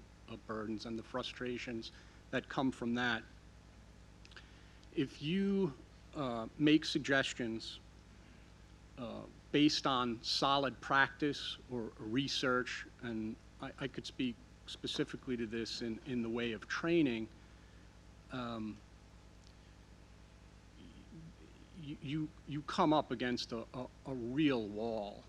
S9: burdens and the frustrations that come from that. If you make suggestions based on solid practice or research, and I could speak specifically to this in the way of training, you come up against a real wall.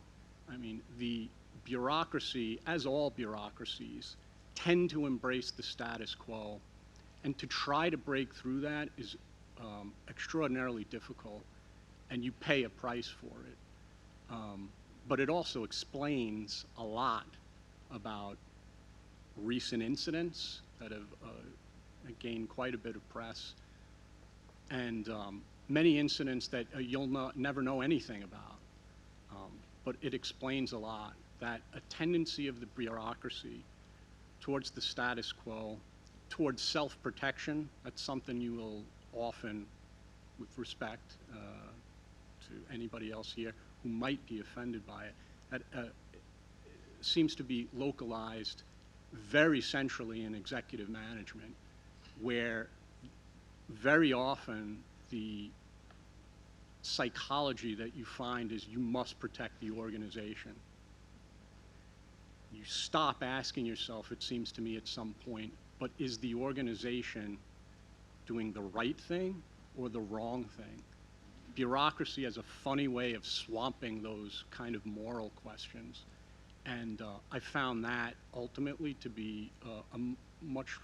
S9: I mean, the bureaucracy, as all bureaucracies, tend to embrace the status quo, and to try to break through that is extraordinarily difficult, and you pay a price for it. But it also explains a lot about recent incidents that have gained quite a bit of press, and many incidents that you'll never know anything about. But it explains a lot, that a tendency of the bureaucracy towards the status quo, towards self-protection. That's something you will often, with respect to anybody else here who might be offended by it, that seems to be localized very centrally in executive management, where very often the psychology that you find is you must protect the organization. You stop asking yourself, it seems to me at some point, but is the organization doing the right thing or the wrong thing? Bureaucracy has a funny way of swamping those kind of moral questions. And I found that ultimately to be a much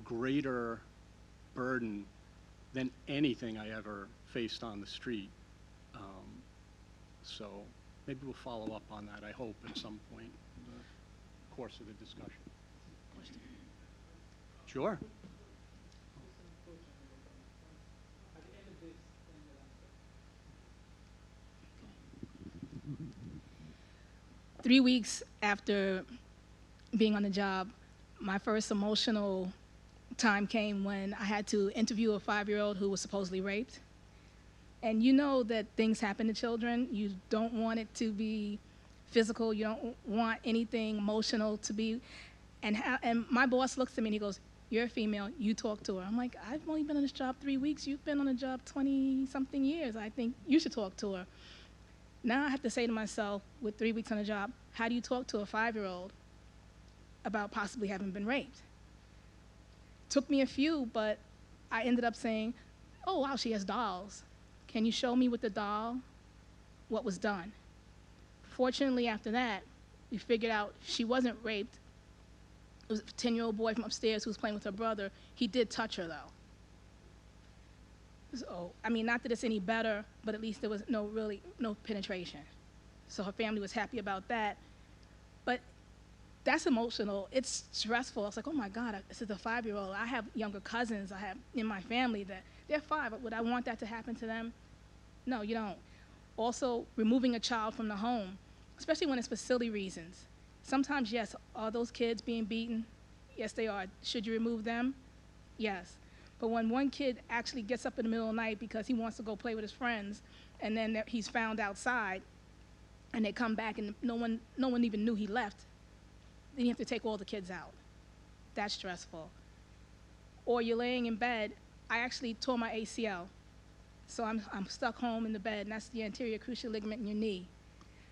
S9: greater burden than anything I ever faced on the street. So maybe we'll follow up on that, I hope, at some point in the course of the discussion. Sure.
S8: 3 weeks after being on the job, my first emotional time came when I had to interview a 5-year-old who was supposedly raped. And you know that things happen to children. You don't want it to be physical. You don't want anything emotional to be. And my boss looks at me and he goes, you're a female, you talk to her. I'm like, I've only been on this job 3 weeks. You've been on the job 20-something years. I think you should talk to her. Now I have to say to myself, with 3 weeks on the job, how do you talk to a 5-year-old about possibly having been raped? Took me a few, but I ended up saying, oh, wow, she has dolls. Can you show me with the doll what was done? Fortunately, after that, we figured out she wasn't raped. It was a 10-year-old boy from upstairs who was playing with her brother. He did touch her, though. So, I mean, not that it's any better, but at least there was no penetration. So her family was happy about that. But that's emotional. It's stressful. I was like, oh my God, this is a 5-year-old. I have younger cousins I have in my family that they're 5. Would I want that to happen to them? No, you don't. Also, removing a child from the home, especially when it's for silly reasons. Sometimes, yes, are those kids being beaten? Yes, they are. Should you remove them? Yes. But when one kid actually gets up in the middle of the night because he wants to go play with his friends, and then he's found outside, and they come back and no one even knew he left, then you have to take all the kids out. That's stressful. Or you're laying in bed. I actually tore my ACL. So I'm stuck home in the bed, and that's the anterior cruciate ligament in your knee.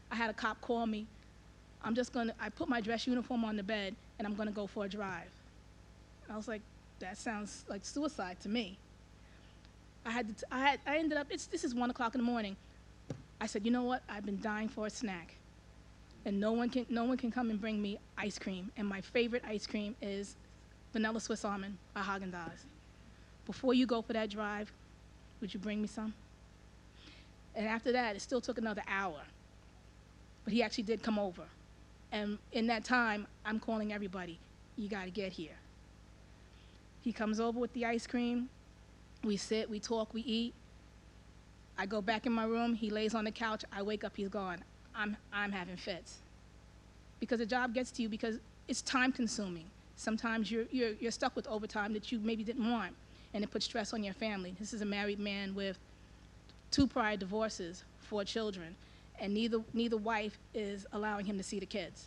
S8: I had a cop call me. I put my dress uniform on the bed, and I'm gonna go for a drive. I was like, that sounds like suicide to me. I ended up, this is 1 o'clock in the morning. I said, you know what? I've been dying for a snack. And no one can come and bring me ice cream. And my favorite ice cream is vanilla Swiss almond by Haagen-Dazs. Before you go for that drive, would you bring me some? And after that, it still took another hour. But he actually did come over. And in that time, I'm calling everybody, you gotta get here. He comes over with the ice cream. We sit, we talk, we eat. I go back in my room, he lays on the couch, I wake up, he's gone. I'm having fits. Because the job gets to you because it's time consuming. Sometimes you're stuck with overtime that you maybe didn't want, and it puts stress on your family. This is a married man with 2 prior divorces, 4 children, and neither wife is allowing him to see the kids.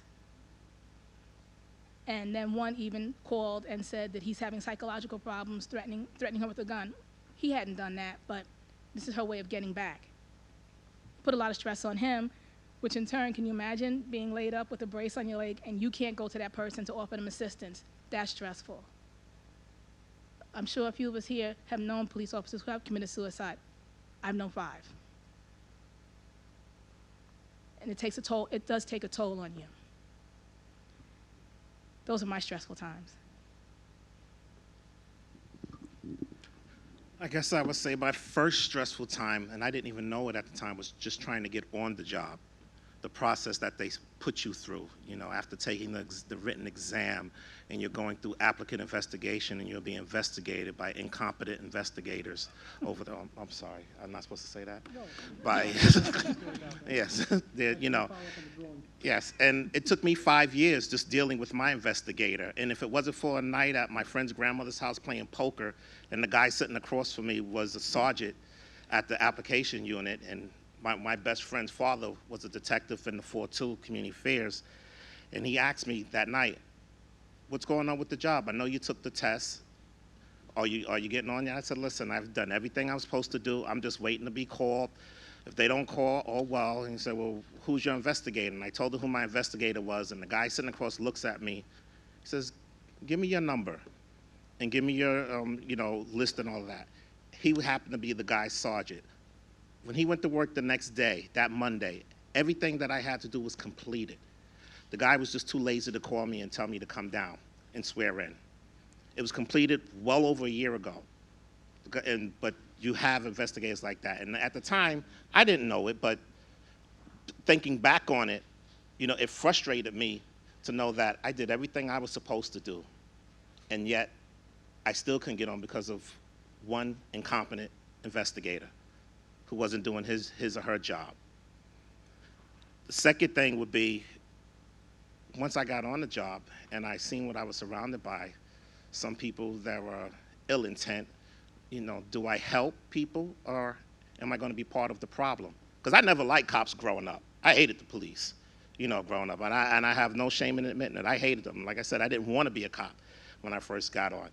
S8: And then one even called and said that he's having psychological problems, threatening her with a gun. He hadn't done that, but this is her way of getting back. Put a lot of stress on him, which in turn, can you imagine being laid up with a brace on your leg and you can't go to that person to offer them assistance? That's stressful. I'm sure a few of us here have known police officers who have committed suicide. I've known 5. And it takes a toll, it does take a toll on you. Those are my stressful times.
S7: I guess I would say my first stressful time, and I didn't even know it at the time, was just trying to get on the job. The process that they put you through, you know, after taking the written exam, and you're going through applicant investigation, and you're being investigated by incompetent investigators over the, I'm sorry, I'm not supposed to say that? No. By, yes, you know, yes, and it took me 5 years just dealing with my investigator, and if it wasn't for a night at my friend's grandmother's house playing poker, and the guy sitting across from me was a sergeant at the application unit, and my best friend's father was a detective in the 4-2 Community Affairs, and he asked me that night, what's going on with the job? I know you took the test. Are you getting on yet? I said, listen, I've done everything I'm supposed to do. I'm just waiting to be called. If they don't call, oh well. And he said, well, who's your investigator? And I told him who my investigator was, and the guy sitting across looks at me. He says, give me your number and give me your you know, list and all that. He happened to be the guy's sergeant. When he went to work the next day, that Monday, everything that I had to do was completed. The guy was just too lazy to call me and tell me to come down and swear in. It was completed well over a year ago. But you have investigators like that. And at the time, I didn't know it, but thinking back on it, you know, it frustrated me to know that I did everything I was supposed to do, and yet I still couldn't get on because of one incompetent investigator who wasn't doing his or her job. The second thing would be, once I got on the job and I seen what I was surrounded by, some people that were ill intent, you know, do I help people or am I going to be part of the problem? Because I never liked cops growing up. I hated the police, you know, growing up. And I have no shame in admitting it. I hated them. Like I said, I didn't want to be a cop. when I first got on.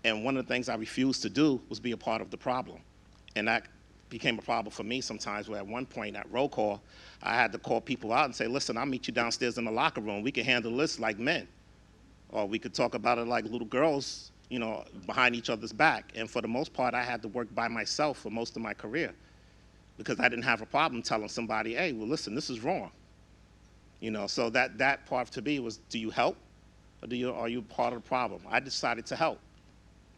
S7: And one of the things I refused to do was be a part of the problem. And that became a problem for me sometimes, where at one point at roll call, I had to call people out and say, listen, I'll meet you downstairs in the locker room. We can handle this like men. Or we could talk about it like little girls, you know, behind each other's back. And for the most part, I had to work by myself for most of my career, because I didn't have a problem telling somebody, hey, well, listen, this is wrong. You know, so that part to me was, do you help, or are you part of the problem? I decided to help,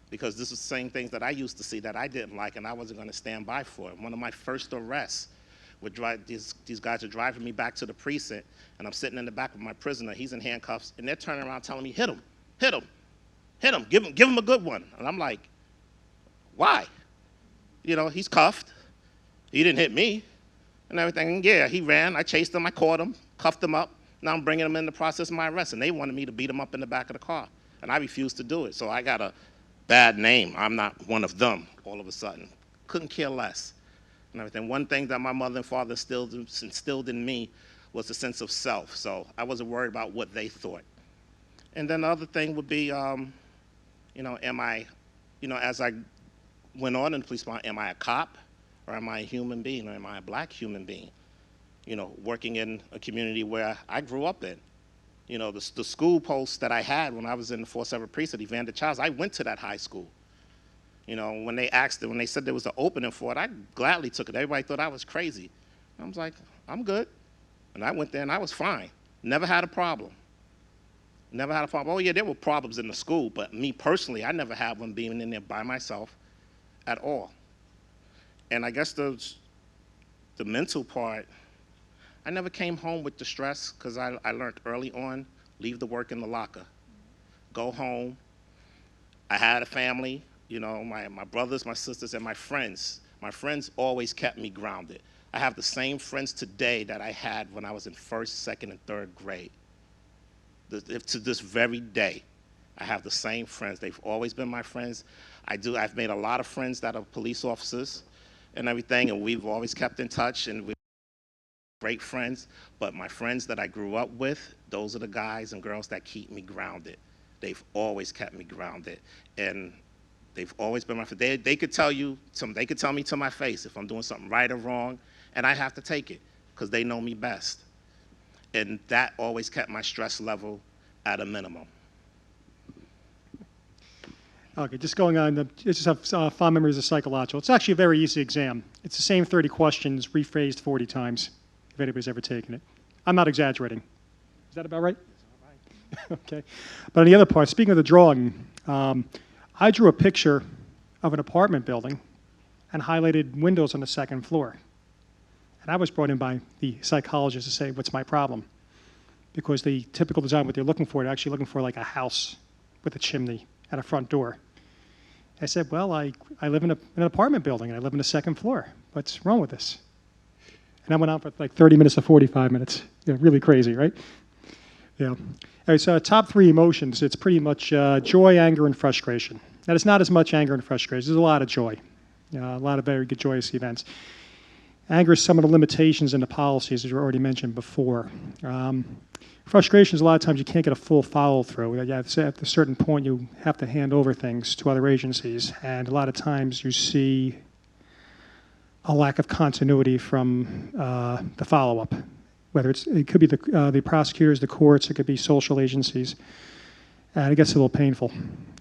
S7: because this is the same things that I used to see that I didn't like, and I wasn't going to stand by for it. One of my first arrests would drive, these guys are driving me back to the precinct, and I'm sitting in the back of my prisoner. He's in handcuffs, and they're turning around telling me, hit him, hit him, hit him, give him a good one. And I'm like, why? You know, he's cuffed. He didn't hit me and everything. Yeah, he ran. I chased him. I caught him, cuffed him up. Now I'm bringing him in the process of my arrest, and they wanted me to beat him up in the back of the car, and I refused to do it. So I got a bad name. I'm not one of them all of a sudden. Couldn't care less and everything. One thing that my mother and father instilled in me was a sense of self. So I wasn't worried about what they thought. And then the other thing would be, you know, am I, you know, as I went on in the police department, am I a cop, or am I a human being, or am I a black human being? You know, working in a community where I grew up in. You know, the school post that I had when I was in the 4-7 precinct, Evander Childs, I went to that high school. You know, when they said there was an opening for it, I gladly took it. Everybody thought I was crazy. I was like, I'm good. And I went there and I was fine. Never had a problem. Never had a problem. Oh yeah, there were problems in the school, but me personally, I never had one being in there by myself at all. And I guess the mental part, I never came home with the stress, because I learned early on, leave the work in the locker. Go home. I had a family, you know, my brothers, my sisters, and my friends. My friends always kept me grounded. I have the same friends today that I had when I was in 1st, 2nd, and 3rd grade. To this very day, I have the same friends. They've always been my friends. I've made a lot of friends that are police officers and everything, and we've always kept in touch, and we're great friends. But my friends that I grew up with, those are the guys and girls that keep me grounded. They've always kept me grounded, and they've always been my friends. They could tell me to my face if I'm doing something right or wrong, and I have to take it, because they know me best. And that always kept my stress level at a minimum.
S6: Okay, just going on, just have fond memories of psychological. It's actually a very easy exam. It's the same 30 questions rephrased 40 times, if anybody's ever taken it. I'm not exaggerating. Is that about right? Okay. But on the other part, speaking of the drawing, I drew a picture of an apartment building and highlighted windows on the 2nd floor. And I was brought in by the psychologist to say, what's my problem? Because the typical design, what they're looking for, they're actually looking for like a house with a chimney and a front door. I said, well, I live in an apartment building, and I live on the 2nd floor. What's wrong with this? And I went on for like 30 minutes to 45 minutes. Yeah, really crazy, right? Yeah. All right, so top 3 emotions, it's pretty much joy, anger, and frustration. Now, it's not as much anger and frustration. There's a lot of joy, a lot of very good joyous events. Anger is some of the limitations in the policies, as you already mentioned before. Frustration is a lot of times you can't get a full follow-through. At a certain point, you have to hand over things to other agencies, and a lot of times you see a lack of continuity from the follow-up. Whether it could be the prosecutors, the courts, it could be social agencies, and it gets a little painful,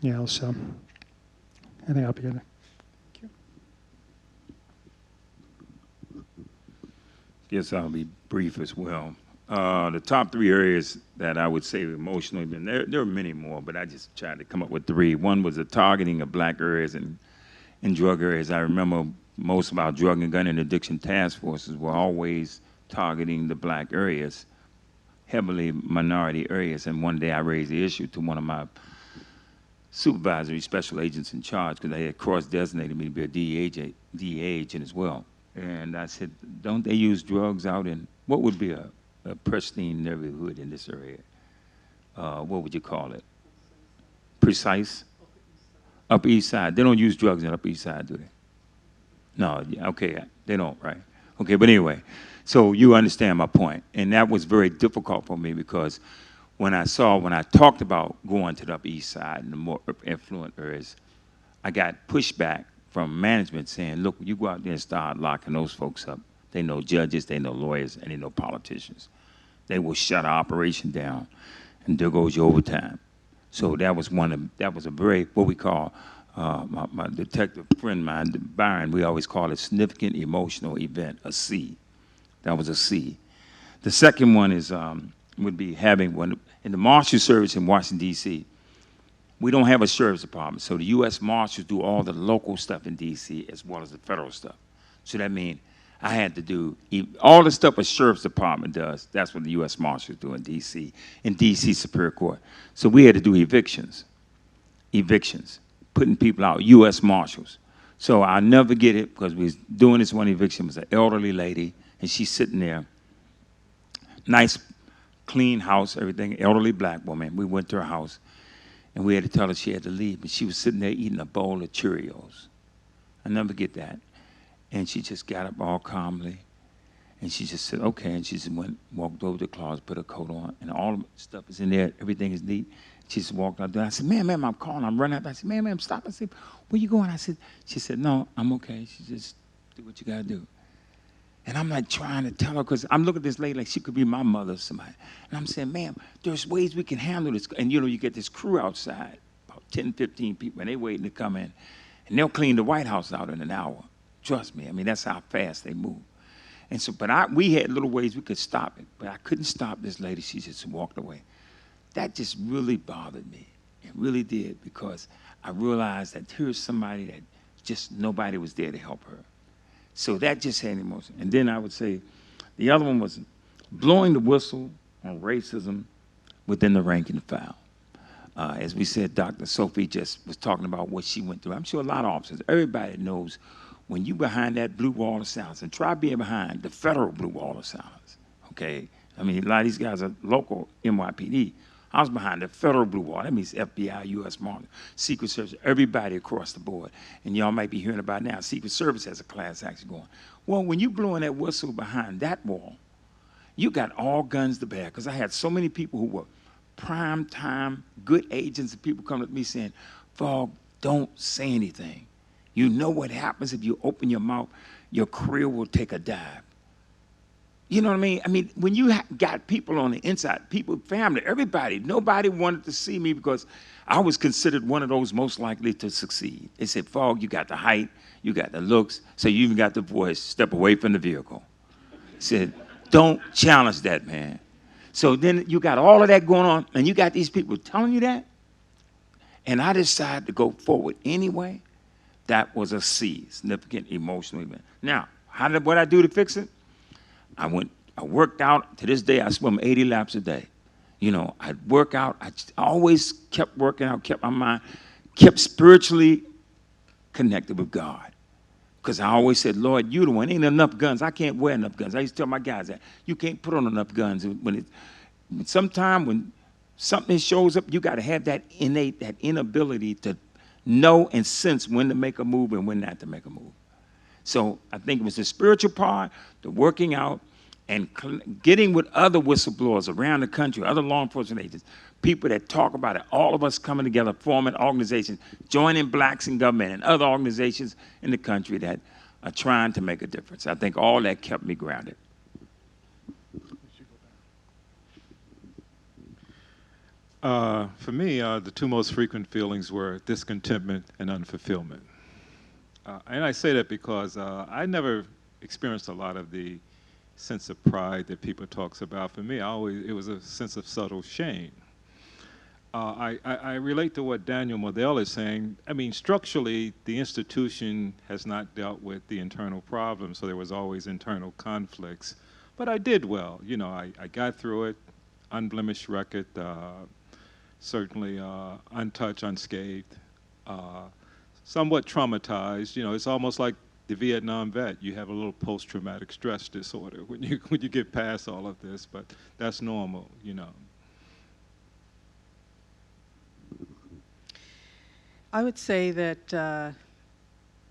S6: you know. So I think I'll be good.
S5: Yes, I'll be brief as well. The top 3 areas that I would say emotionally, and there are many more, but I just tried to come up with 3. One was the targeting of black areas and drug areas. I remember most of our drug and gun and addiction task forces were always targeting the black areas, heavily minority areas. And one day I raised the issue to one of my supervisory special agents in charge, because they had cross-designated me to be a DEA agent as well. And I said, don't they use drugs out in, what would be a pristine neighborhood in this area? What would you call it? Precise? Upper East Side. They don't use drugs in Upper East Side, do they? No, okay, they don't, right? Okay, but anyway, so you understand my point. And that was very difficult for me, because when I talked about going to the Upper East Side and the more affluent areas, I got pushback from management saying, look, you go out there and start locking those folks up. They know judges, they know lawyers, and they know politicians. They will shut our operation down, and there goes your overtime. So that was a very, what we call, my detective friend of mine, Byron, we always call it significant emotional event, a C. That was a C. The second one is, would be having one, in the Marshal Service in Washington, D.C., we don't have a sheriff's department, so the U.S. Marshals do all the local stuff in D.C. as well as the federal stuff. So that means I had to do all the stuff a sheriff's department does. That's what the U.S. Marshals do in D.C. Superior Court. So we had to do evictions, putting people out, U.S. Marshals. So I'll never get it because we was doing this one eviction. It was an elderly lady, and she's sitting there, nice, clean house, everything, elderly black woman. We went to her house, and we had to tell her she had to leave, but she was sitting there eating a bowl of Cheerios. I'll never get that. And she just got up all calmly, and she just said, okay, and she just walked over to the closet, put her coat on, and all the stuff is in there, everything is neat. She just walked out there. I said, ma'am, I'm calling, I'm running out. I said, ma'am, stop. I said, where you going? She said, no, I'm okay. She just do what you gotta do. And I'm like trying to tell her, because I'm looking at this lady like she could be my mother or somebody. And I'm saying, ma'am, there's ways we can handle this. And you know, you get this crew outside, about 10, 15 people, and they waiting to come in. And they'll clean the White House out in an hour. Trust me, I mean, that's how fast they move. And so, but we had little ways we could stop it, but I couldn't stop this lady. She just walked away. That just really bothered me. It really did, because I realized that here's somebody that just nobody was there to help her. So that just had emotion. And then I would say the other one was blowing the whistle on racism within the rank and file. As we said, Dr. Sophie just was talking about what she went through. I'm sure a lot of officers, everybody knows when you behind that blue wall of silence, and try being behind the federal blue wall of silence, okay? I mean, a lot of these guys are local NYPD. I was behind the federal blue wall. That means FBI, U.S. Marshal, Secret Service, everybody across the board. And y'all might be hearing about now, Secret Service has a class action going. Well, when you blowing that whistle behind that wall, you got all guns to bear. Because I had so many people who were prime time, good agents, and people coming to me saying, Fogg, don't say anything. You know what happens if you open your mouth, your career will take a dive. You know what I mean? I mean, when you got people on the inside, people, family, everybody, nobody wanted to see me because I was considered one of those most likely to succeed. They said, Fogg, you got the height, you got the looks, so you even got the voice, step away from the vehicle. Said, don't challenge that, man. So then you got all of that going on, and you got these people telling you that, and I decided to go forward anyway. That was a C, significant emotional event. Now, what I do to fix it? I worked out. To this day, I swim 80 laps a day. You know, I'd work out. I always kept working out, kept my mind, kept spiritually connected with God. Because I always said, Lord, you the one. Ain't enough guns. I can't wear enough guns. I used to tell my guys that. You can't put on enough guns. Sometime when something shows up, you got to have that innate, that inability to know and sense when to make a move and when not to make a move. So I think it was the spiritual part, the working out, and getting with other whistleblowers around the country, other law enforcement agents, people that talk about it, all of us coming together, forming organizations, joining blacks in government and other organizations in the country that are trying to make a difference. I think all that kept me grounded.
S3: For me, the two most frequent feelings were discontentment and unfulfillment. And I say that because I never experienced a lot of the sense of pride that people talks about. For me, it was a sense of subtle shame. I relate to what Daniel Modell is saying. I mean, structurally, the institution has not dealt with the internal problems, so there was always internal conflicts. But I did well. You know, I got through it, unblemished record, certainly untouched, unscathed. Somewhat traumatized. You know, it's almost like the Vietnam vet. You have a little post-traumatic stress disorder when you get past all of this, but that's normal, you know.
S2: I would say that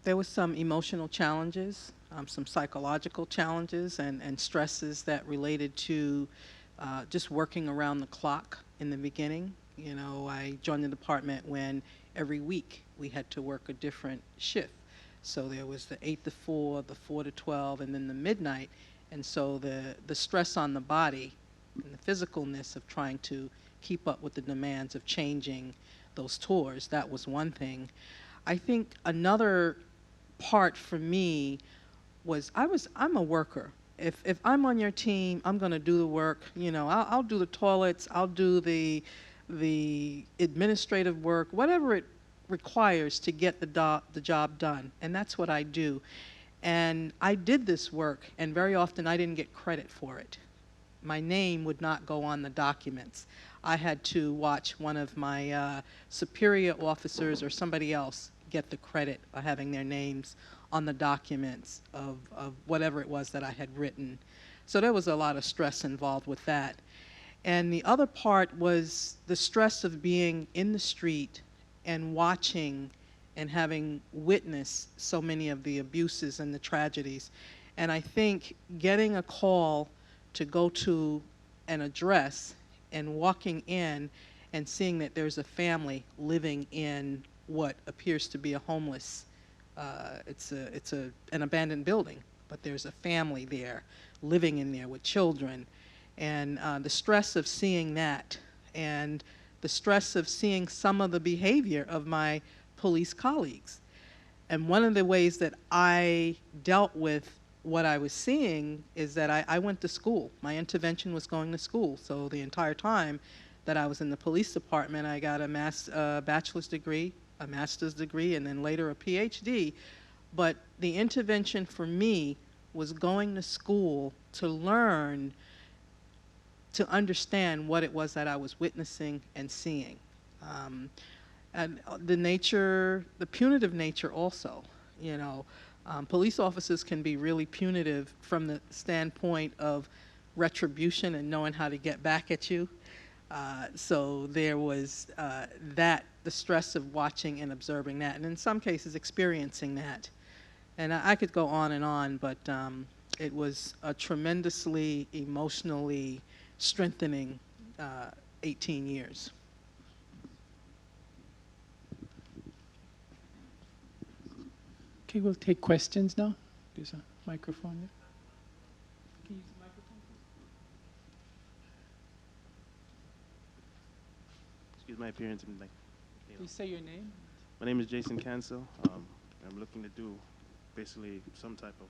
S2: there was some emotional challenges, some psychological challenges and stresses that related to just working around the clock in the beginning. You know, I joined the department when every week we had to work a different shift. So there was the 8 to 4, the 4 to 12, and then the midnight. And so the stress on the body and the physicalness of trying to keep up with the demands of changing those tours, that was one thing. I think another part for me was I'm a worker. If I'm on your team, I'm going to do the work. You know, I'll do the toilets, I'll do the administrative work, whatever it requires to get the job done. And that's what I do. And I did this work, and very often I didn't get credit for it. My name would not go on the documents. I had to watch one of my superior officers or somebody else get the credit by having their names on the documents of whatever it was that I had written. So there was a lot of stress involved with that. And the other part was the stress of being in the street and watching and having witnessed so many of the abuses and the tragedies. And I think getting a call to go to an address and walking in and seeing that there's a family living in what appears to be a homeless, it's an abandoned building, but there's a family there living in there with children. And the stress of seeing that, and the stress of seeing some of the behavior of my police colleagues. And one of the ways that I dealt with what I was seeing is that I went to school. My intervention was going to school. So the entire time that I was in the police department, I got a bachelor's degree, a master's degree, and then later a PhD. But the intervention for me was going to school to learn, to understand what it was that I was witnessing and seeing. And the punitive nature also, you know. Police officers can be really punitive from the standpoint of retribution and knowing how to get back at you. So there was the stress of watching and observing that, and in some cases experiencing that. And I could go on, but it was a tremendously emotionally strengthening 18 years.
S1: Okay, we'll take questions now. There's a microphone there. Can you use the microphone, please?
S11: Excuse my appearance.
S1: Please say your name.
S11: My name is Jason Cancel. I'm looking to do basically some type of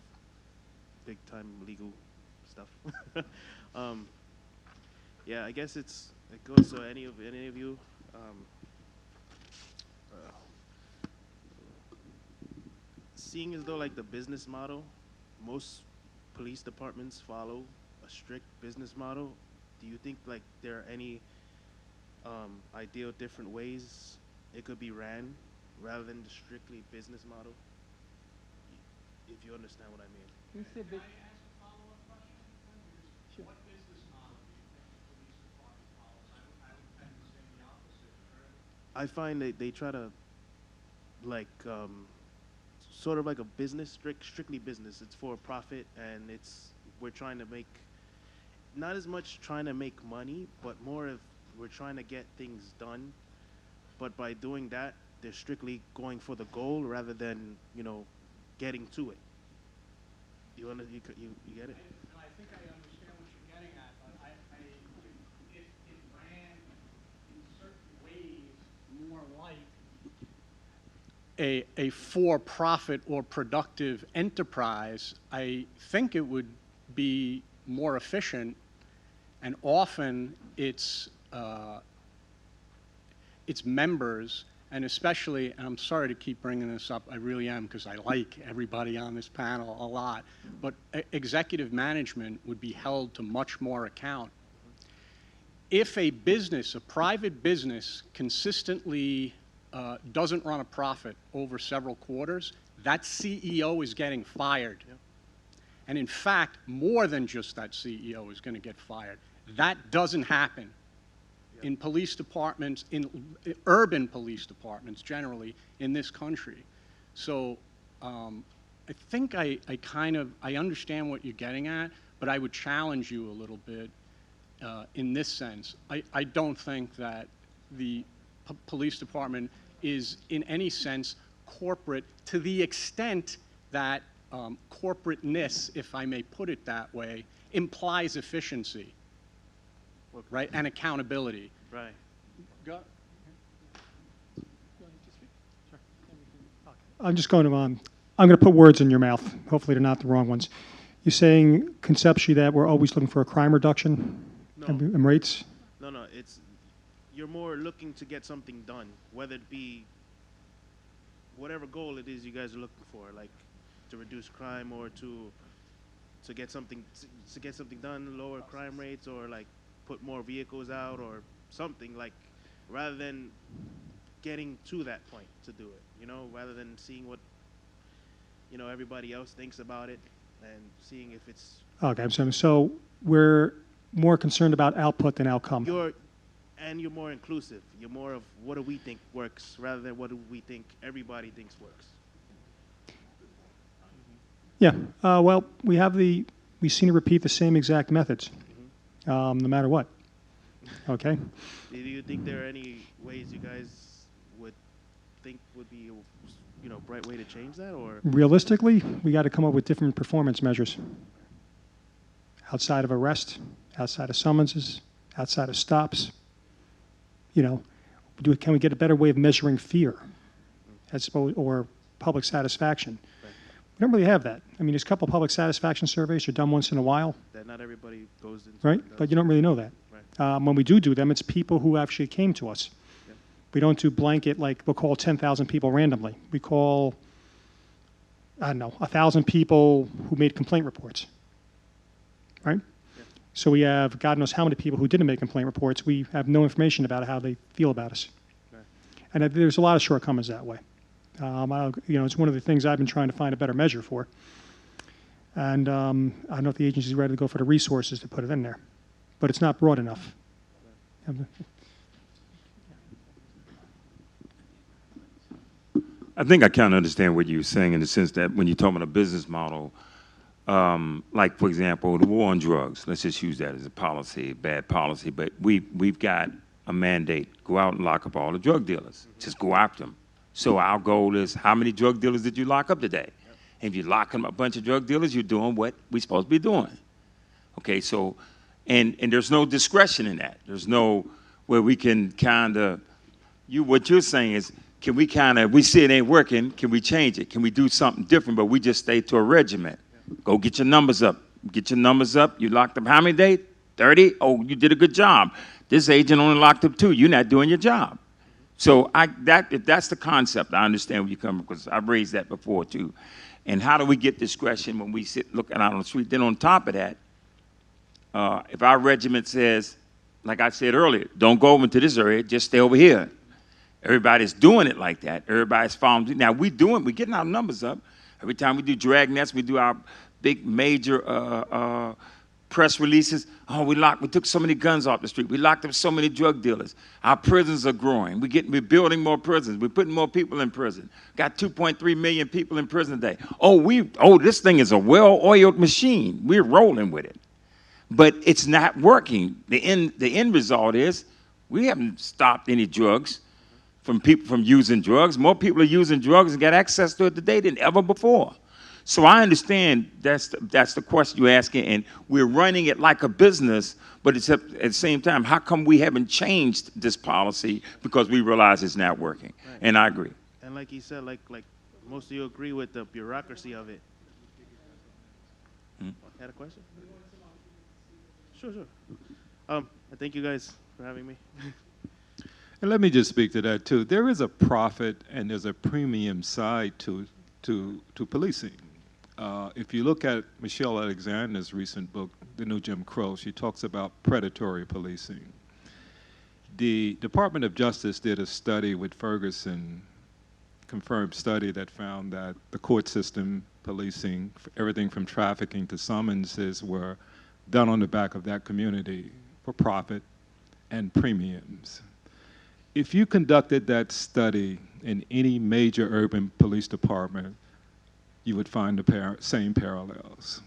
S11: big-time legal stuff. Yeah, I guess it goes to any of you. Seeing as though like the business model, most police departments follow a strict business model, do you think like there are any ideal different ways it could be ran rather than the strictly business model? If you understand what I mean.
S1: You said
S9: Sure. What business model do you think the police department follows? I would say the opposite.
S11: I find that they try to, like, sort of like a business, strictly business. It's for profit, and we're trying to make, not as much trying to make money, but more of we're trying to get things done. But by doing that, they're strictly going for the goal rather than, you know, getting to it. You get it?
S9: I think I understand what you're getting at, but if it ran in certain ways more like a for-profit or productive enterprise, I think it would be more efficient, and often its members, and especially, and I'm sorry to keep bringing this up, I really am, because I like everybody on this panel a lot, but executive management would be held to much more account. If a business, a private business, consistently doesn't run a profit over several quarters, that CEO is getting fired.
S11: Yep.
S9: And in fact, more than just that CEO is going to get fired. That doesn't happen in police departments, in urban police departments generally in this country. So I think I understand what you're getting at, but I would challenge you a little bit. in this sense. I don't think that the police department is in any sense corporate to the extent that corporateness, if I may put it that way, implies efficiency, right, and accountability.
S11: Right.
S9: Go.
S6: I'm just going to, I'm going to put words in your mouth. Hopefully they're not the wrong ones. You're saying conceptually that we're always looking for a crime reduction and rates?
S11: No, it's, you're more looking to get something done, whether it be whatever goal it is you guys are looking for, like to reduce crime or to get something done, lower crime rates, or like put more vehicles out or something, like rather than getting to that point to do it, you know, rather than seeing what, you know, everybody else thinks about it and seeing if it's
S6: Okay, so we're more concerned about output than outcome.
S11: you're more inclusive. You're more of what do we think works rather than what do we think everybody thinks works.
S6: Yeah, well, we seem to repeat the same exact methods, no matter what. Okay?
S11: Do you think there are any ways you guys would think would be, you know, bright way to change that, or?
S6: Realistically, we got to come up with different performance measures. Outside of arrest, outside of summonses, outside of stops. You know, can we get a better way of measuring fear or public satisfaction? We don't really have that. I mean, there's a couple of public satisfaction surveys are done once in a while.
S11: That not everybody goes into.
S6: Right? But you don't really know that.
S11: Right.
S6: When we do them, it's people who actually came to us.
S11: Yep.
S6: We don't do blanket, like we'll call 10,000 people randomly. We call, I don't know, 1,000 people who made complaint reports. Right?
S11: Yep.
S6: So we have God knows how many people who didn't make complaint reports. We have no information about how they feel about us.
S11: Right.
S6: And there's a lot of shortcomings that way. You know, it's one of the things I've been trying to find a better measure for. And I don't know if the agency's ready to go for the resources to put it in there. But it's not broad enough.
S5: I think I kind of understand what you're saying in the sense that when you're talking about a business model, like, for example, the war on drugs, let's just use that as a policy, bad policy, but we've got a mandate, go out and lock up all the drug dealers. Just go after them. So our goal is, how many drug dealers did you lock up today? And if you're locking up a bunch of drug dealers, you're doing what we're supposed to be doing. Okay, so, and there's no discretion in that. There's no, where we can kind of, what you're saying is, can we kind of, we see it ain't working, can we change it? Can we do something different, but we just stay to a regiment? Go get your numbers up. Get your numbers up. You locked up how many days? 30? Oh, you did a good job. This agent only locked up 2. You're not doing your job. So if that's the concept, I understand where you come from, because I've raised that before too. And how do we get discretion when we sit looking out on the street? Then on top of that, if our regiment says, like I said earlier, don't go over into this area, just stay over here. Everybody's doing it like that. Everybody's following. Now we're getting our numbers up. Every time we do dragnets, we do our big major press releases. Oh, we took so many guns off the street. We locked up so many drug dealers. Our prisons are growing. We're building more prisons. We're putting more people in prison. Got 2.3 million people in prison today. This thing is a well-oiled machine. We're rolling with it. But it's not working. The end result is we haven't stopped any drugs from people from using drugs. More people are using drugs and got access to it today than ever before. So I understand that's the question you're asking, and we're running it like a business, but it's at the same time, how come we haven't changed this policy because we realize it's not working? Right. And I agree.
S11: And like you said, like most of you agree with the bureaucracy of it. Had a question? Sure. I thank you guys for having me.
S3: And let me just speak to that too. There is a profit and there's a premium side to policing. If you look at Michelle Alexander's recent book, The New Jim Crow, she talks about predatory policing. The Department of Justice did a study with Ferguson, confirmed study that found that the court system policing, everything from trafficking to summonses, were done on the back of that community for profit and premiums. If you conducted that study in any major urban police department, you would find the same parallels.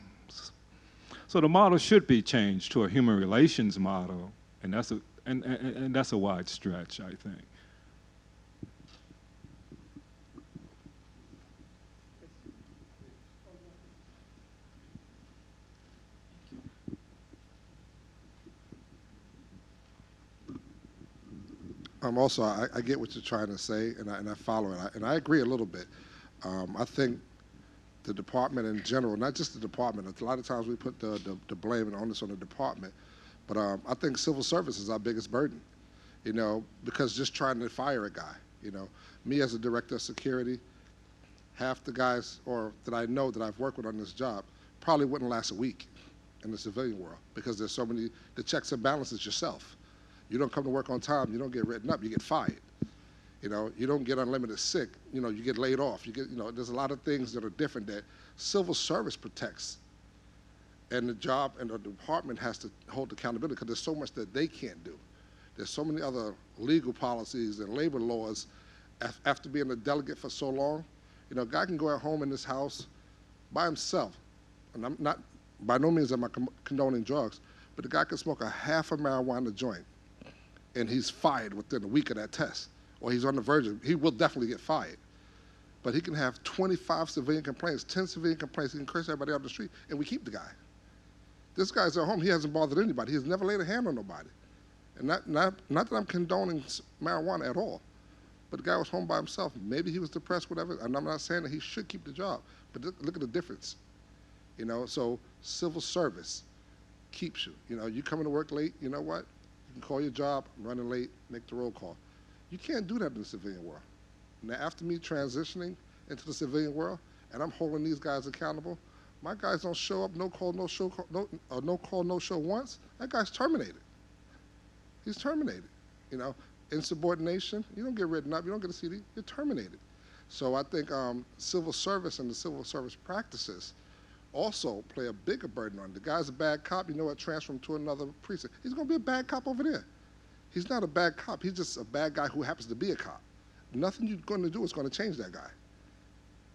S3: So the model should be changed to a human relations model, and that's a wide stretch, I think.
S10: Also, I get what you're trying to say, and I follow it, and I agree a little bit. I think the department in general, not just the department, a lot of times we put the blame and onus on the department, but I think civil service is our biggest burden, you know, because just trying to fire a guy, you know, me as a director of security, half the guys that I know that I've worked with on this job probably wouldn't last a week in the civilian world because there's so many, the checks and balances yourself. You don't come to work on time, you don't get written up, you get fired. You know, you don't get unlimited sick, you know, you get laid off. You get, you know, there's a lot of things that are different that civil service protects. And the job and the department has to hold accountability because there's so much that they can't do. There's so many other legal policies and labor laws. After being a delegate for so long, you know, a guy can go at home in this house by himself. And I'm not, by no means am I condoning drugs, but the guy can smoke a half a marijuana joint and he's fired within a week of that test. Or he's on the verge of, he will definitely get fired. But he can have 25 civilian complaints, 10 civilian complaints, he can curse everybody out the street, and we keep the guy. This guy's at home, he hasn't bothered anybody. He's never laid a hand on nobody. And not that I'm condoning marijuana at all, but the guy was home by himself. Maybe he was depressed, whatever, and I'm not saying that he should keep the job, but look at the difference. You know, so civil service keeps you. You know, you coming to work late, you know what? You can call your job, I'm running late, make the roll call. You can't do that in the civilian world. Now, after me transitioning into the civilian world, and I'm holding these guys accountable, my guys don't show up, no call, no show, no call, no show once, that guy's terminated. He's terminated. You know, insubordination, you don't get written up, you don't get a CD, you're terminated. So I think civil service and the civil service practices also play a bigger burden on it. The guy's a bad cop, you know what, transfer him to another precinct. He's gonna be a bad cop over there. He's not a bad cop, he's just a bad guy who happens to be a cop. Nothing you're gonna do is gonna change that guy.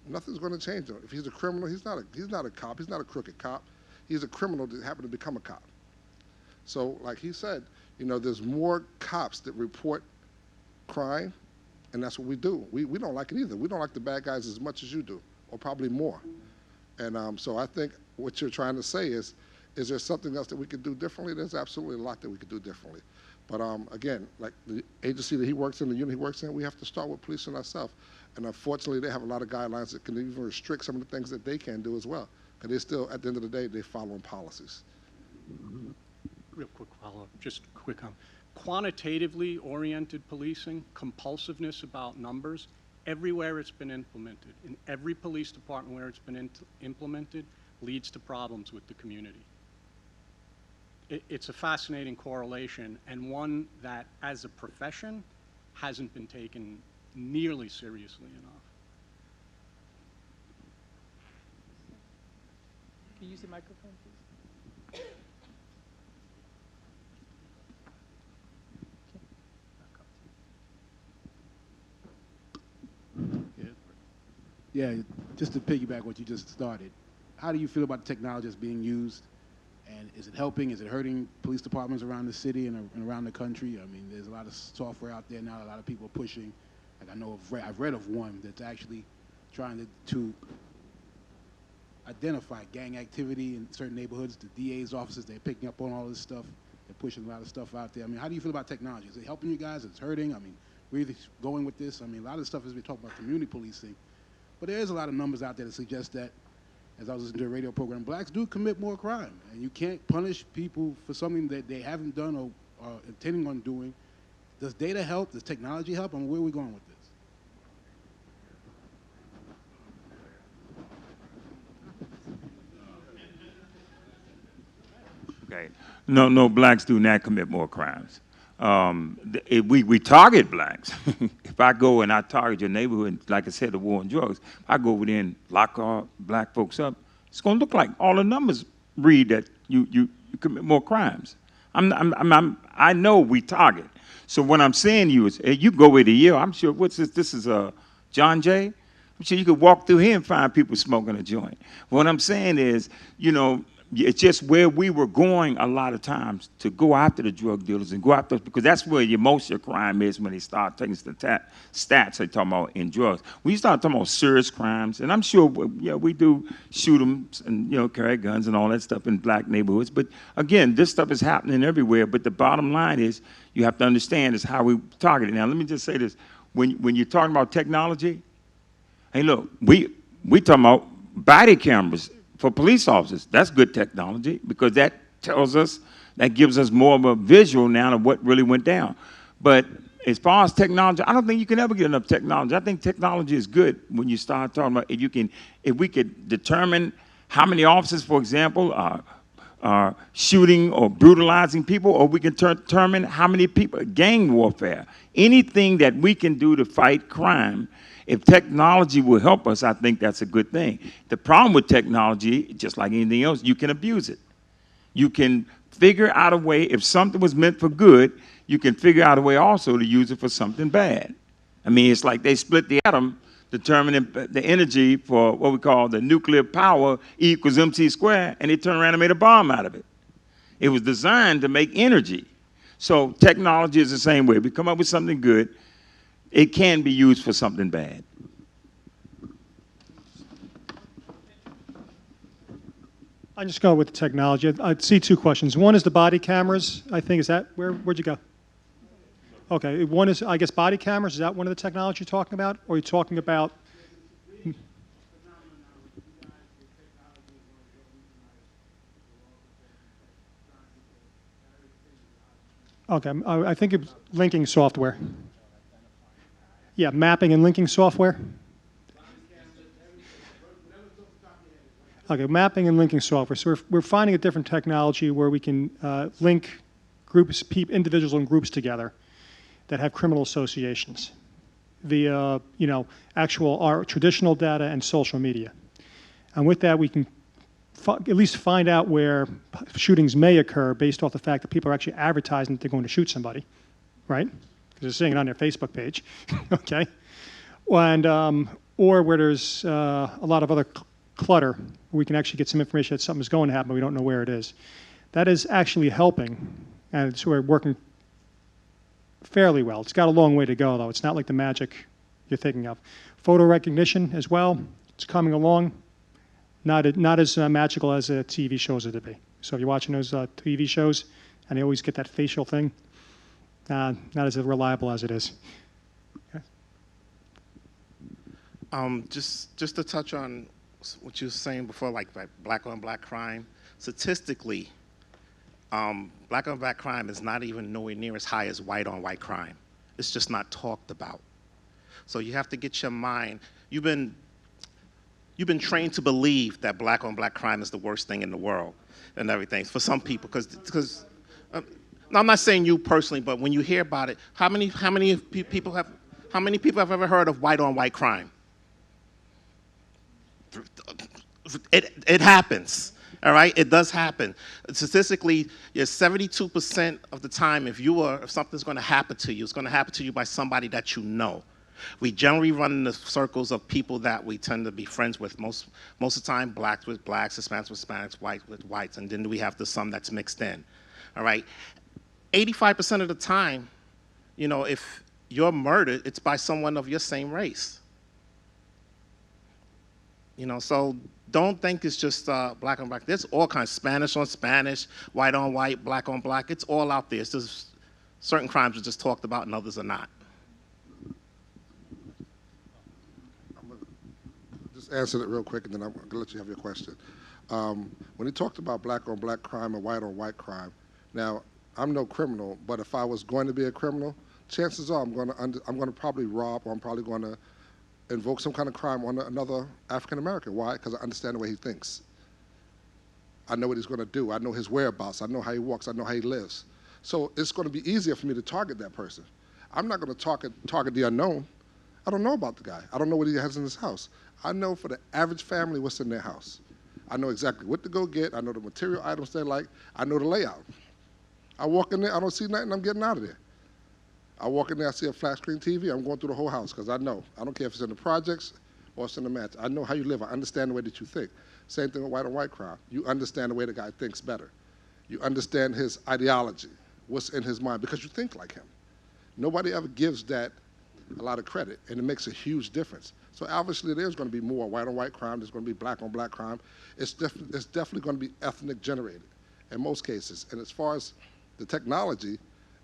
S10: Nothing's gonna change him. If he's a criminal, he's not a cop, he's not a crooked cop. He's a criminal that happened to become a cop. So like he said, you know, there's more cops that report crime, and that's what we do. We don't like it either. We don't like the bad guys as much as you do, or probably more. And so I think what you're trying to say is there something else that we could do differently? There's absolutely a lot that we could do differently. But again, like the agency that he works in, the unit he works in, we have to start with policing ourselves. And unfortunately, they have a lot of guidelines that can even restrict some of the things that they can do as well. Because they still, at the end of the day, they're following policies.
S9: Real quick follow-up, just quick. Quantitatively oriented policing, compulsiveness about numbers, everywhere it's been implemented, in every police department where it's been implemented, leads to problems with the community. It's a fascinating correlation, and one that, as a profession, hasn't been taken nearly seriously enough.
S1: Can you use the microphone, please?
S12: Yeah, just to piggyback what you just started, how do you feel about the technology that's being used? And is it helping? Is it hurting police departments around the city and around the country? I mean, there's a lot of software out there now, a lot of people are pushing. Like I know I've read of one that's actually trying to identify gang activity in certain neighborhoods. The DA's offices, they're picking up on all this stuff. They're pushing a lot of stuff out there. I mean, how do you feel about technology? Is it helping you guys? Is it hurting? I mean, where are you going with this? I mean, a lot of the stuff is we talk about community policing, but there is a lot of numbers out there that suggest that, as I was listening to a radio program, blacks do commit more crime, and you can't punish people for something that they haven't done or are intending on doing. Does data help? Does technology help? I mean, where are we going with this?
S5: Okay. No, blacks do not commit more crimes. We target blacks. If I go and I target your neighborhood, like I said, the war on drugs, if I go over there and lock all black folks up, it's going to look like all the numbers read that you commit more crimes. I know we target. So what I'm saying to you is, hey, you go over the year, I'm sure, what's this? This is John Jay. I'm sure you could walk through here and find people smoking a joint. What I'm saying is, you know, it's just where we were going a lot of times to go after the drug dealers and go after, because that's where your most of your crime is when they start taking stats they talking about in drugs. When you start talking about serious crimes, and I'm sure, yeah, we do shoot them and, you know, carry guns and all that stuff in black neighborhoods. But again, this stuff is happening everywhere. But the bottom line is you have to understand is how we target it. Now, let me just say this. When you're talking about technology, hey, look, we talking about body cameras for police officers. That's good technology because that tells us, that gives us more of a visual now of what really went down. But as far as technology, I don't think you can ever get enough technology. I think technology is good when you start talking about if we could determine how many officers, for example, are shooting or brutalizing people, or we can determine how many people, gang warfare, anything that we can do to fight crime. If technology will help us, I think that's a good thing. The problem with technology, just like anything else, you can abuse it. You can figure out a way, if something was meant for good, you can figure out a way also to use it for something bad. I mean, it's like they split the atom, determining the energy for what we call the nuclear power, E equals MC squared, and they turned around and made a bomb out of it. It was designed to make energy. So technology is the same way. We come up with something good, it can be used for something bad.
S6: I just go with the technology. I see two questions. One is the body cameras. I think, is that, where'd you go? Okay, one is, I guess, body cameras. Is that one of the technology you're talking about? Or are you talking about? Okay, I think it's linking software. Yeah, mapping and linking software. Okay, mapping and linking software. So we're finding a different technology where we can link groups, individuals and groups together that have criminal associations via, you know, our traditional data and social media. And with that, we can at least find out where shootings may occur based off the fact that people are actually advertising that they're going to shoot somebody, right? Because they're seeing it on their Facebook page, okay? And, or where there's a lot of other clutter, we can actually get some information that something's going to happen, but we don't know where it is. That is actually helping, and it's working fairly well. It's got a long way to go, though. It's not like the magic you're thinking of. Photo recognition as well, it's coming along. Not as magical as TV shows it to be. So if you're watching those TV shows, and they always get that facial thing, not as reliable as it is. Okay.
S7: Just to touch on what you were saying before, like black on black crime, statistically, black on black crime is not even nowhere near as high as white on white crime. It's just not talked about. So you have to get your mind, you've been trained to believe that black on black crime is the worst thing in the world and everything for some people, because I'm not saying you personally, but when you hear about it, how many people have ever heard of white on white crime? It happens, all right? It does happen. Statistically, 72% of the time, if something's going to happen to you, it's going to happen to you by somebody that you know. We generally run in the circles of people that we tend to be friends with. Most of the time, blacks with blacks, Hispanics with Hispanics, whites with whites, and then we have the some that's mixed in, all right? 85% of the time, you know, if you're murdered, it's by someone of your same race. You know, so don't think it's just black on black. There's all kinds, Spanish on Spanish, white on white, black on black. It's all out there. It's just certain crimes are just talked about and others are not.
S10: I'm going to just answer it real quick and then I'm going to let you have your question. When he talked about black on black crime and white on white crime, now I'm no criminal, but if I was going to be a criminal, chances are I'm going to probably rob, or I'm probably going to invoke some kind of crime on another African American. Why? Because I understand the way he thinks. I know what he's going to do. I know his whereabouts. I know how he walks. I know how he lives. So it's going to be easier for me to target that person. I'm not going to target the unknown. I don't know about the guy. I don't know what he has in his house. I know for the average family what's in their house. I know exactly what to go get. I know the material items they like. I know the layout. I walk in there, I don't see nothing, I'm getting out of there. I walk in there, I see a flat screen TV, I'm going through the whole house because I know. I don't care if it's in the projects or send a match. I know how you live. I understand the way that you think. Same thing with white on white crime. You understand the way the guy thinks better. You understand his ideology, what's in his mind, because you think like him. Nobody ever gives that a lot of credit, and it makes a huge difference. So obviously there's going to be more white on white crime. There's going to be black on black crime. It's definitely going to be ethnic generated in most cases. And as far as the technology,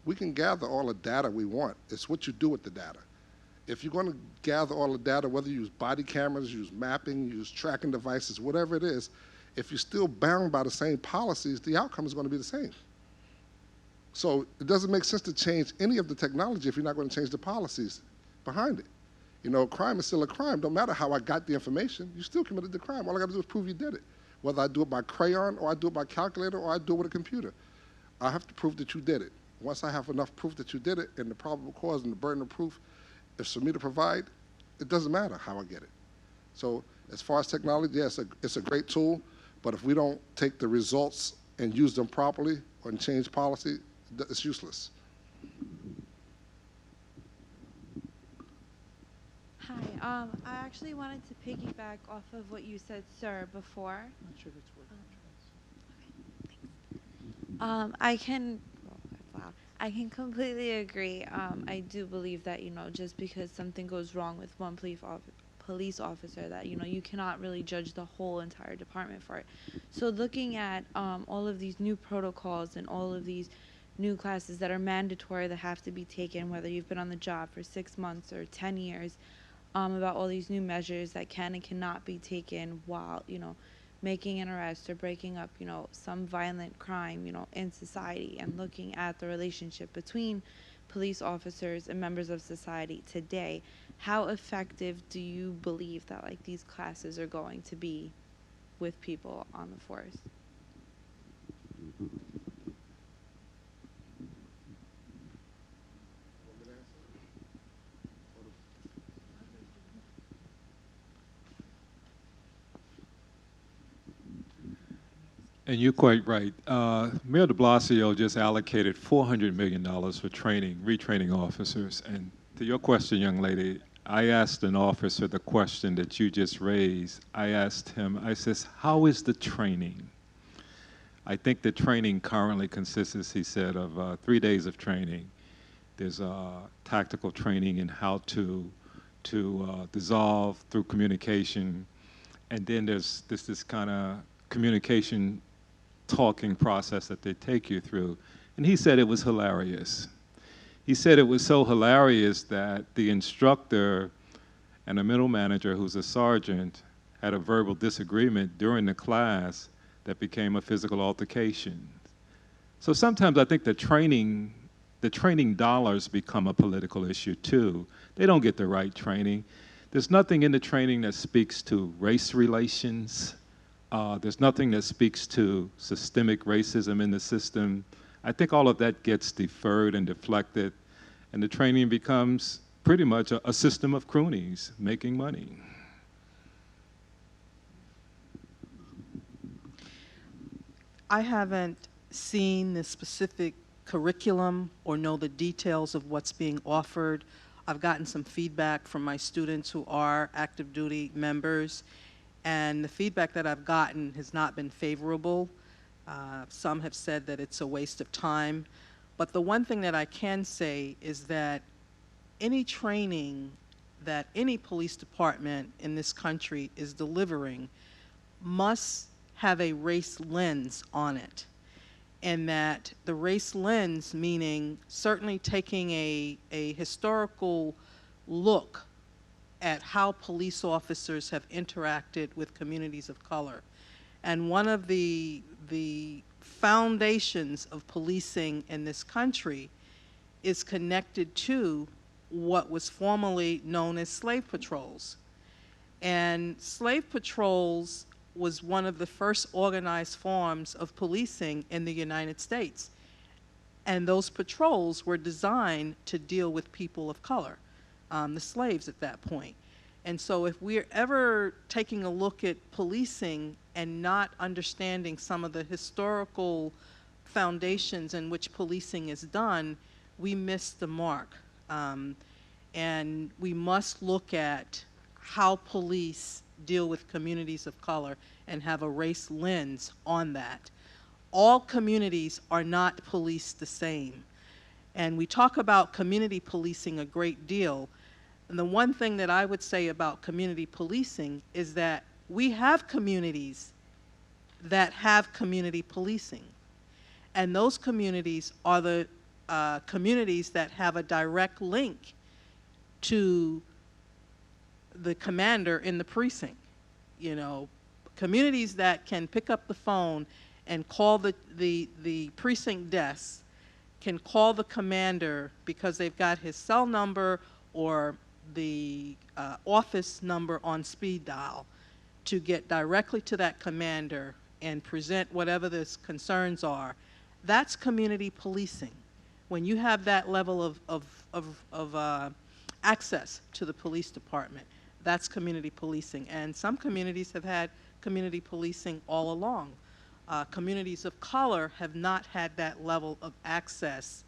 S10: we can gather all the data we want. It's what you do with the data. If you're going to gather all the data, whether you use body cameras, use mapping, use tracking devices, whatever it is, if you're still bound by the same policies, the outcome is going to be the same. So it doesn't make sense to change any of the technology if you're not going to change the policies behind it. You know, crime is still a crime. Don't matter how I got the information, you still committed the crime. All I got to do is prove you did it. Whether I do it by crayon, or I do it by calculator, or I do it with a computer. I have to prove that you did it. Once I have enough proof that you did it, and the probable cause and the burden of proof is for me to provide, it doesn't matter how I get it. So as far as technology, yes, it's a great tool, but if we don't take the results and use them properly or change policy, it's useless.
S13: Hi, I actually wanted to piggyback off of what you said, sir, before.
S1: Not sure if it's working.
S13: I can completely agree. I do believe that, you know, just because something goes wrong with one police officer, that, you know, you cannot really judge the whole entire department for it. So looking at all of these new protocols and all of these new classes that are mandatory that have to be taken, whether you've been on the job for 6 months or 10 years, about all these new measures that can and cannot be taken while, you know, making an arrest or breaking up, you know, some violent crime, you know, in society, and looking at the relationship between police officers and members of society today, how effective do you believe that, like, these classes are going to be with people on the force?
S3: And you're quite right. Mayor de Blasio just allocated $400 million for training, retraining officers. And to your question, young lady, I asked an officer the question that you just raised. I asked him, I says, how is the training? I think the training currently consists, he said, of 3 days of training. There's tactical training in how to dissolve through communication. And then there's this kind of communication talking process that they take you through. And he said it was hilarious. He said it was so hilarious that the instructor and a middle manager, who's a sergeant, had a verbal disagreement during the class that became a physical altercation. So sometimes I think the training dollars become a political issue too. They don't get the right training. There's nothing in the training that speaks to race relations. There's nothing that speaks to systemic racism in the system. I think all of that gets deferred and deflected, and the training becomes pretty much a system of cronies making money.
S2: I haven't seen the specific curriculum or know the details of what's being offered. I've gotten some feedback from my students who are active duty members, and the feedback that I've gotten has not been favorable. Some have said that it's a waste of time. But the one thing that I can say is that any training that any police department in this country is delivering must have a race lens on it. And that the race lens, meaning certainly taking a historical look at how police officers have interacted with communities of color. And one of the foundations of policing in this country is connected to what was formerly known as slave patrols. And slave patrols was one of the first organized forms of policing in the United States. And those patrols were designed to deal with people of color, the slaves at that point. And so if we're ever taking a look at policing and not understanding some of the historical foundations in which policing is done, we miss the mark. And we must look at how police deal with communities of color and have a race lens on that. All communities are not policed the same. And we talk about community policing a great deal. And the one thing that I would say about community policing is that we have communities that have community policing. And those communities are the communities that have a direct link to the commander in the precinct. You know, communities that can pick up the phone and call the precinct desk, can call the commander because they've got his cell number or the office number on speed dial to get directly to that commander and present whatever the concerns are. That's community policing. When you have that level of access to the police department, that's community policing. And some communities have had community policing all along. Communities of color have not had that level of access,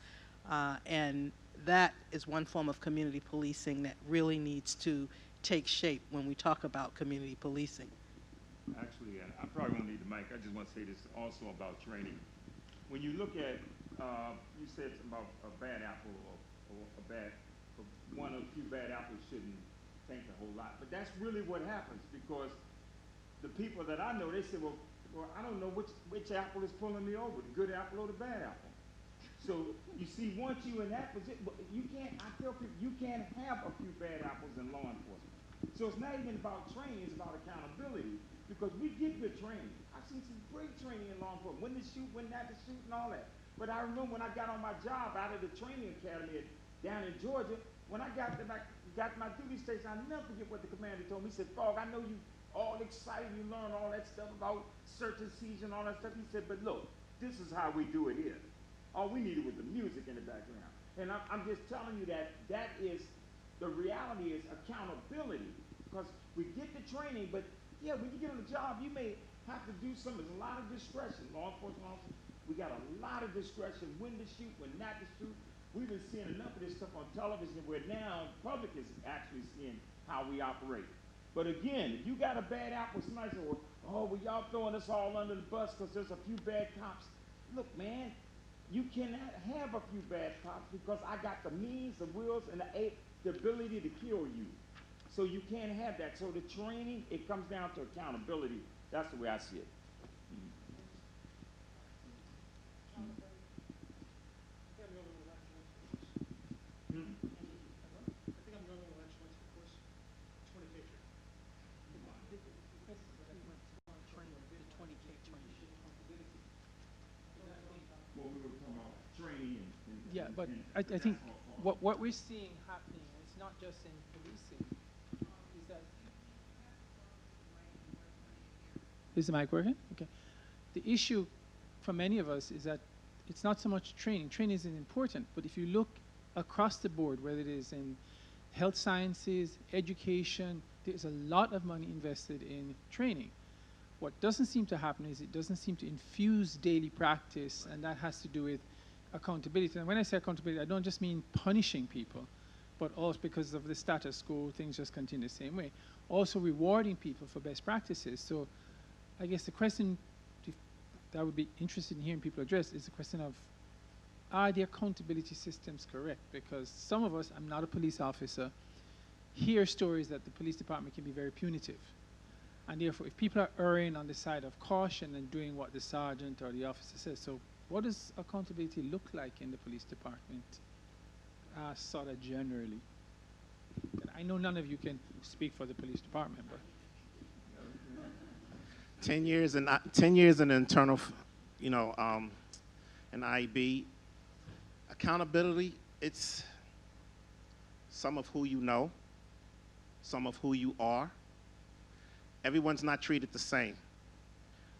S2: and that is one form of community policing that really needs to take shape when we talk about community policing.
S5: Actually, and I probably won't need the mic. I just want to say this also about training. When you look at, you said about a bad apple or one or two bad apples shouldn't taint a whole lot. But that's really what happens, because the people that I know, they say, well, I don't know which apple is pulling me over, the good apple or the bad apple. So you see, once you're in that position, you can't, I tell people, you can't have a few bad apples in law enforcement. So it's not even about training, it's about accountability, because we get good training. I've seen some great training in law enforcement, when to shoot, when not to shoot, and all that. But I remember when I got on my job out of the training academy down in Georgia, when I got to my duty station, I'll never forget what the commander told me. He said, Fogg, I know you all excited, you learn all that stuff about search and seizure and all that stuff. He said, but look, this is how we do it here. All we needed was the music in the background. And I'm just telling you that is, the reality is accountability. Because we get the training, but yeah, when you get on the job, you may have to do something. There's a lot of discretion. Law enforcement officers, we got a lot of discretion, when to shoot, when not to shoot. We've been seeing enough of this stuff on television where now the public is actually seeing how we operate. But again, if you got a bad apple, somebody says, well, y'all throwing us all under the bus because there's a few bad cops. Look, man, you cannot have a few bad cops because I got the means, the wills, and the ability to kill you. So you can't have that. So the training, it comes down to accountability. That's the way I see it.
S1: Yeah, but I think what we're seeing happening, and it's not just in policing, is that... Is the mic working? Okay. The issue for many of us is that it's not so much training. Training isn't important, but if you look across the board, whether it is in health sciences, education, there's a lot of money invested in training. What doesn't seem to happen is it doesn't seem to infuse daily practice, and that has to do with accountability. And when I say accountability, I don't just mean punishing people, but also because of the status quo, things just continue the same way. Also rewarding people for best practices. So I guess the question that I would be interested in hearing people address is the question of, are the accountability systems correct? Because some of us, I'm not a police officer, hear stories that the police department can be very punitive. And therefore, if people are erring on the side of caution and doing what the sergeant or the officer says, so what does accountability look like in the police department, sort of generally? And I know none of you can speak for the police department, but
S7: 10 years in internal, in IB. Accountability, it's some of who you know, some of who you are. Everyone's not treated the same.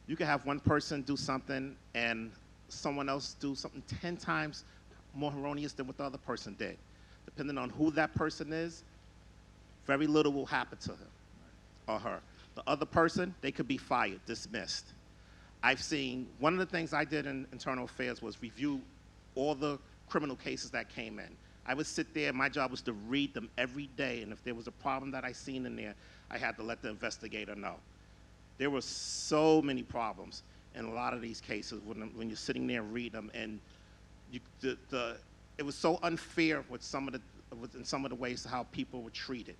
S7: You can have one person do something and someone else do something 10 times more erroneous than what the other person did. Depending on who that person is, very little will happen to him or her. The other person, they could be fired, dismissed. I've seen, one of the things I did in internal affairs was review all the criminal cases that came in. I would sit there, my job was to read them every day, and if there was a problem that I seen in there, I had to let the investigator know. There were so many problems in a lot of these cases when you're sitting there reading them, and it was so unfair with in some of the ways how people were treated.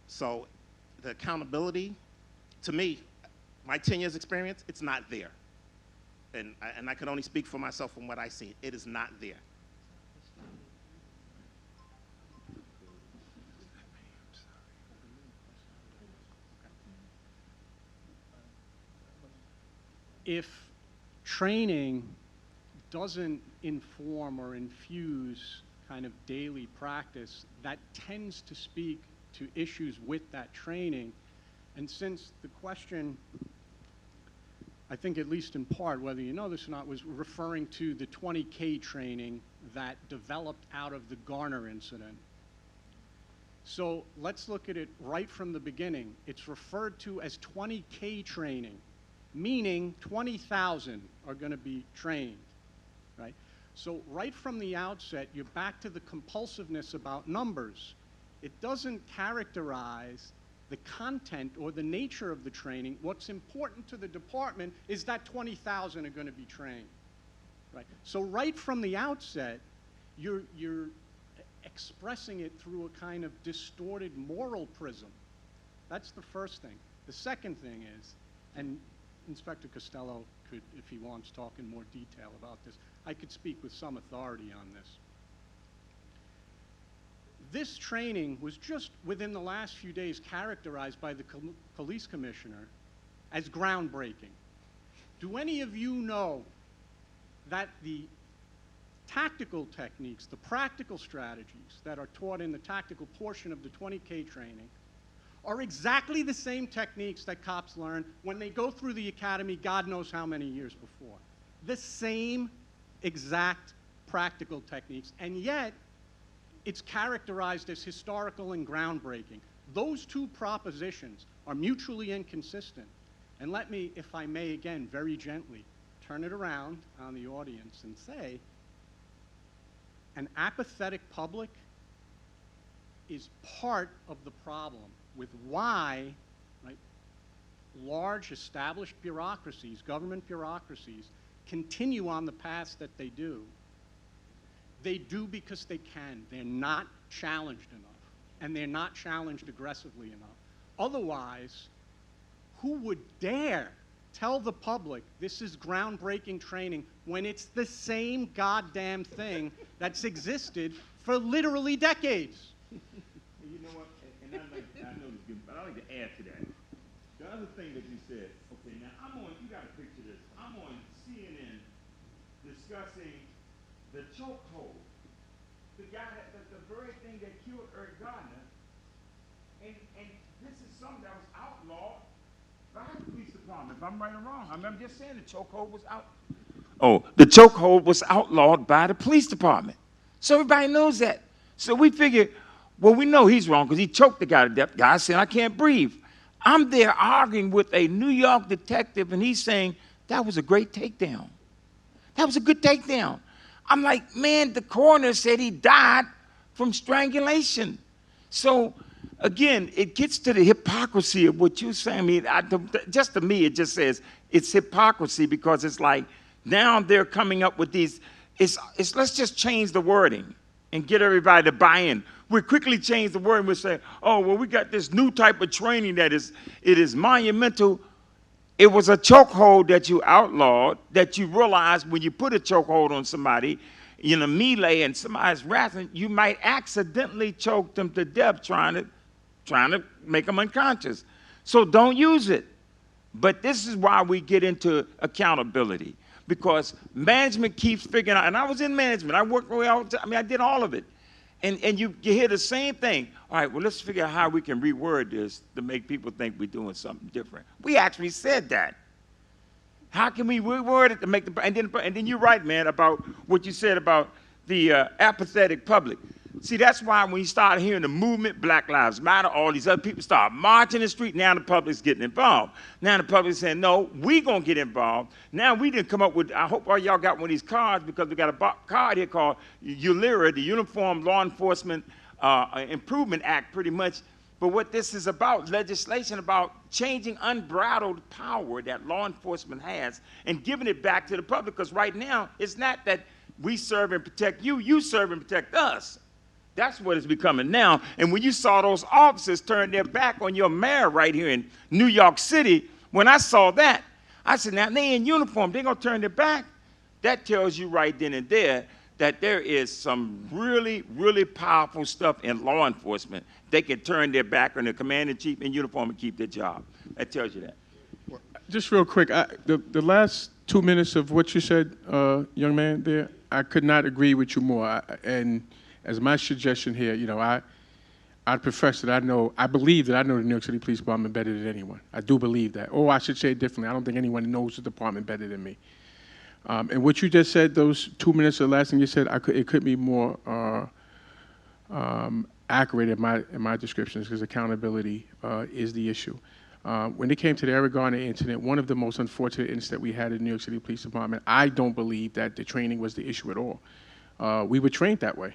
S7: So the accountability, to me, my 10 years experience, it's not there. And I can only speak for myself from what I see. It is not there.
S9: If training doesn't inform or infuse kind of daily practice, that tends to speak to issues with that training. And since the question, I think at least in part, whether you know this or not, was referring to the 20K training that developed out of the Garner incident. So let's look at it right from the beginning. It's referred to as 20K training, meaning 20,000 are going to be trained, right? So right from the outset, you're back to the compulsiveness about numbers. It doesn't characterize the content or the nature of the training. What's important to the department is that 20,000 are going to be trained, right? So right from the outset, you're expressing it through a kind of distorted moral prism. That's the first thing. The second thing is, and Inspector Costello could, if he wants, talk in more detail about this. I could speak with some authority on this. This training was just within the last few days characterized by the police commissioner as groundbreaking. Do any of you know that the tactical techniques, the practical strategies that are taught in the tactical portion of the 20K training are exactly the same techniques that cops learn when they go through the academy God knows how many years before? The same exact practical techniques, and yet it's characterized as historical and groundbreaking. Those two propositions are mutually inconsistent. And let me, if I may again, very gently, turn it around on the audience and say, an apathetic public is part of the problem with why, right, large established bureaucracies, government bureaucracies, continue on the paths that they do. They do because they can. They're not challenged enough, and they're not challenged aggressively enough. Otherwise, who would dare tell the public this is groundbreaking training when it's the same goddamn thing that's existed for literally decades?
S5: You know what, and I know this good, but I'd like to add to that. The other thing that you said, okay, now you got to picture this. I'm on CNN discussing the chokehold. The guy, the very thing that killed Eric Gardner, and this is something that was outlawed by the police department, if I'm right or wrong. I'm just saying the chokehold was out. Oh, the chokehold was outlawed by the police department. So everybody knows that. So we figure, well, we know he's wrong because he choked the guy to death. The guy said, I can't breathe. I'm there arguing with a New York detective, and he's saying, that was a great takedown. That was a good takedown. I'm like, man, the coroner said he died from strangulation. So, again, it gets to the hypocrisy of what you're saying. I mean, just to me, it just says it's hypocrisy because it's like now they're coming up with these, let's just change the wording and get everybody to buy in. We quickly change the word and we say, oh, well, we got this new type of training that it is monumental. It was a chokehold that you outlawed, that you realized when you put a chokehold on somebody in a melee and somebody's wrestling, you might accidentally choke them to death trying to make them unconscious. So don't use it. But this is why we get into accountability, because management keeps figuring out, and I was in management, I worked all the time, I mean, I did all of it. And you hear the same thing. All right, well, let's figure out how we can reword this to make people think we're doing something different. We actually said that. How can we reword it to make and then you're right, man, about what you said about the apathetic public. See, that's why when you start hearing the movement, Black Lives Matter, all these other people start marching the street, now the public's getting involved. Now the public's saying, no, we gonna get involved. Now we didn't come up with, I hope all y'all got one of these cards, because we got a card here called ULIRA, the Uniform Law Enforcement Improvement Act, pretty much. But what this is about, legislation about changing unbridled power that law enforcement has and giving it back to the public, because right now, it's not that we serve and protect you, you serve and protect us. That's what it's becoming now. And when you saw those officers turn their back on your mayor right here in New York City, when I saw that, I said, now they in uniform, they're gonna turn their back? That tells you right then and there that there is some really, really powerful stuff in law enforcement. They can turn their back on the commander-in-chief in uniform and keep their job. That tells you that.
S4: Just real quick, the last 2 minutes of what you said, young man, there, I could not agree with you more. And as my suggestion here, you know, I'd profess that I believe that I know the New York City Police Department better than anyone. I do believe that. Or I should say it differently. I don't think anyone knows the department better than me. And what you just said, those 2 minutes, the last thing you said, it could be more accurate in my descriptions, because accountability is the issue. When it came to the Eric Garner incident, one of the most unfortunate incidents that we had in the New York City Police Department, I don't believe that the training was the issue at all. We were trained that way.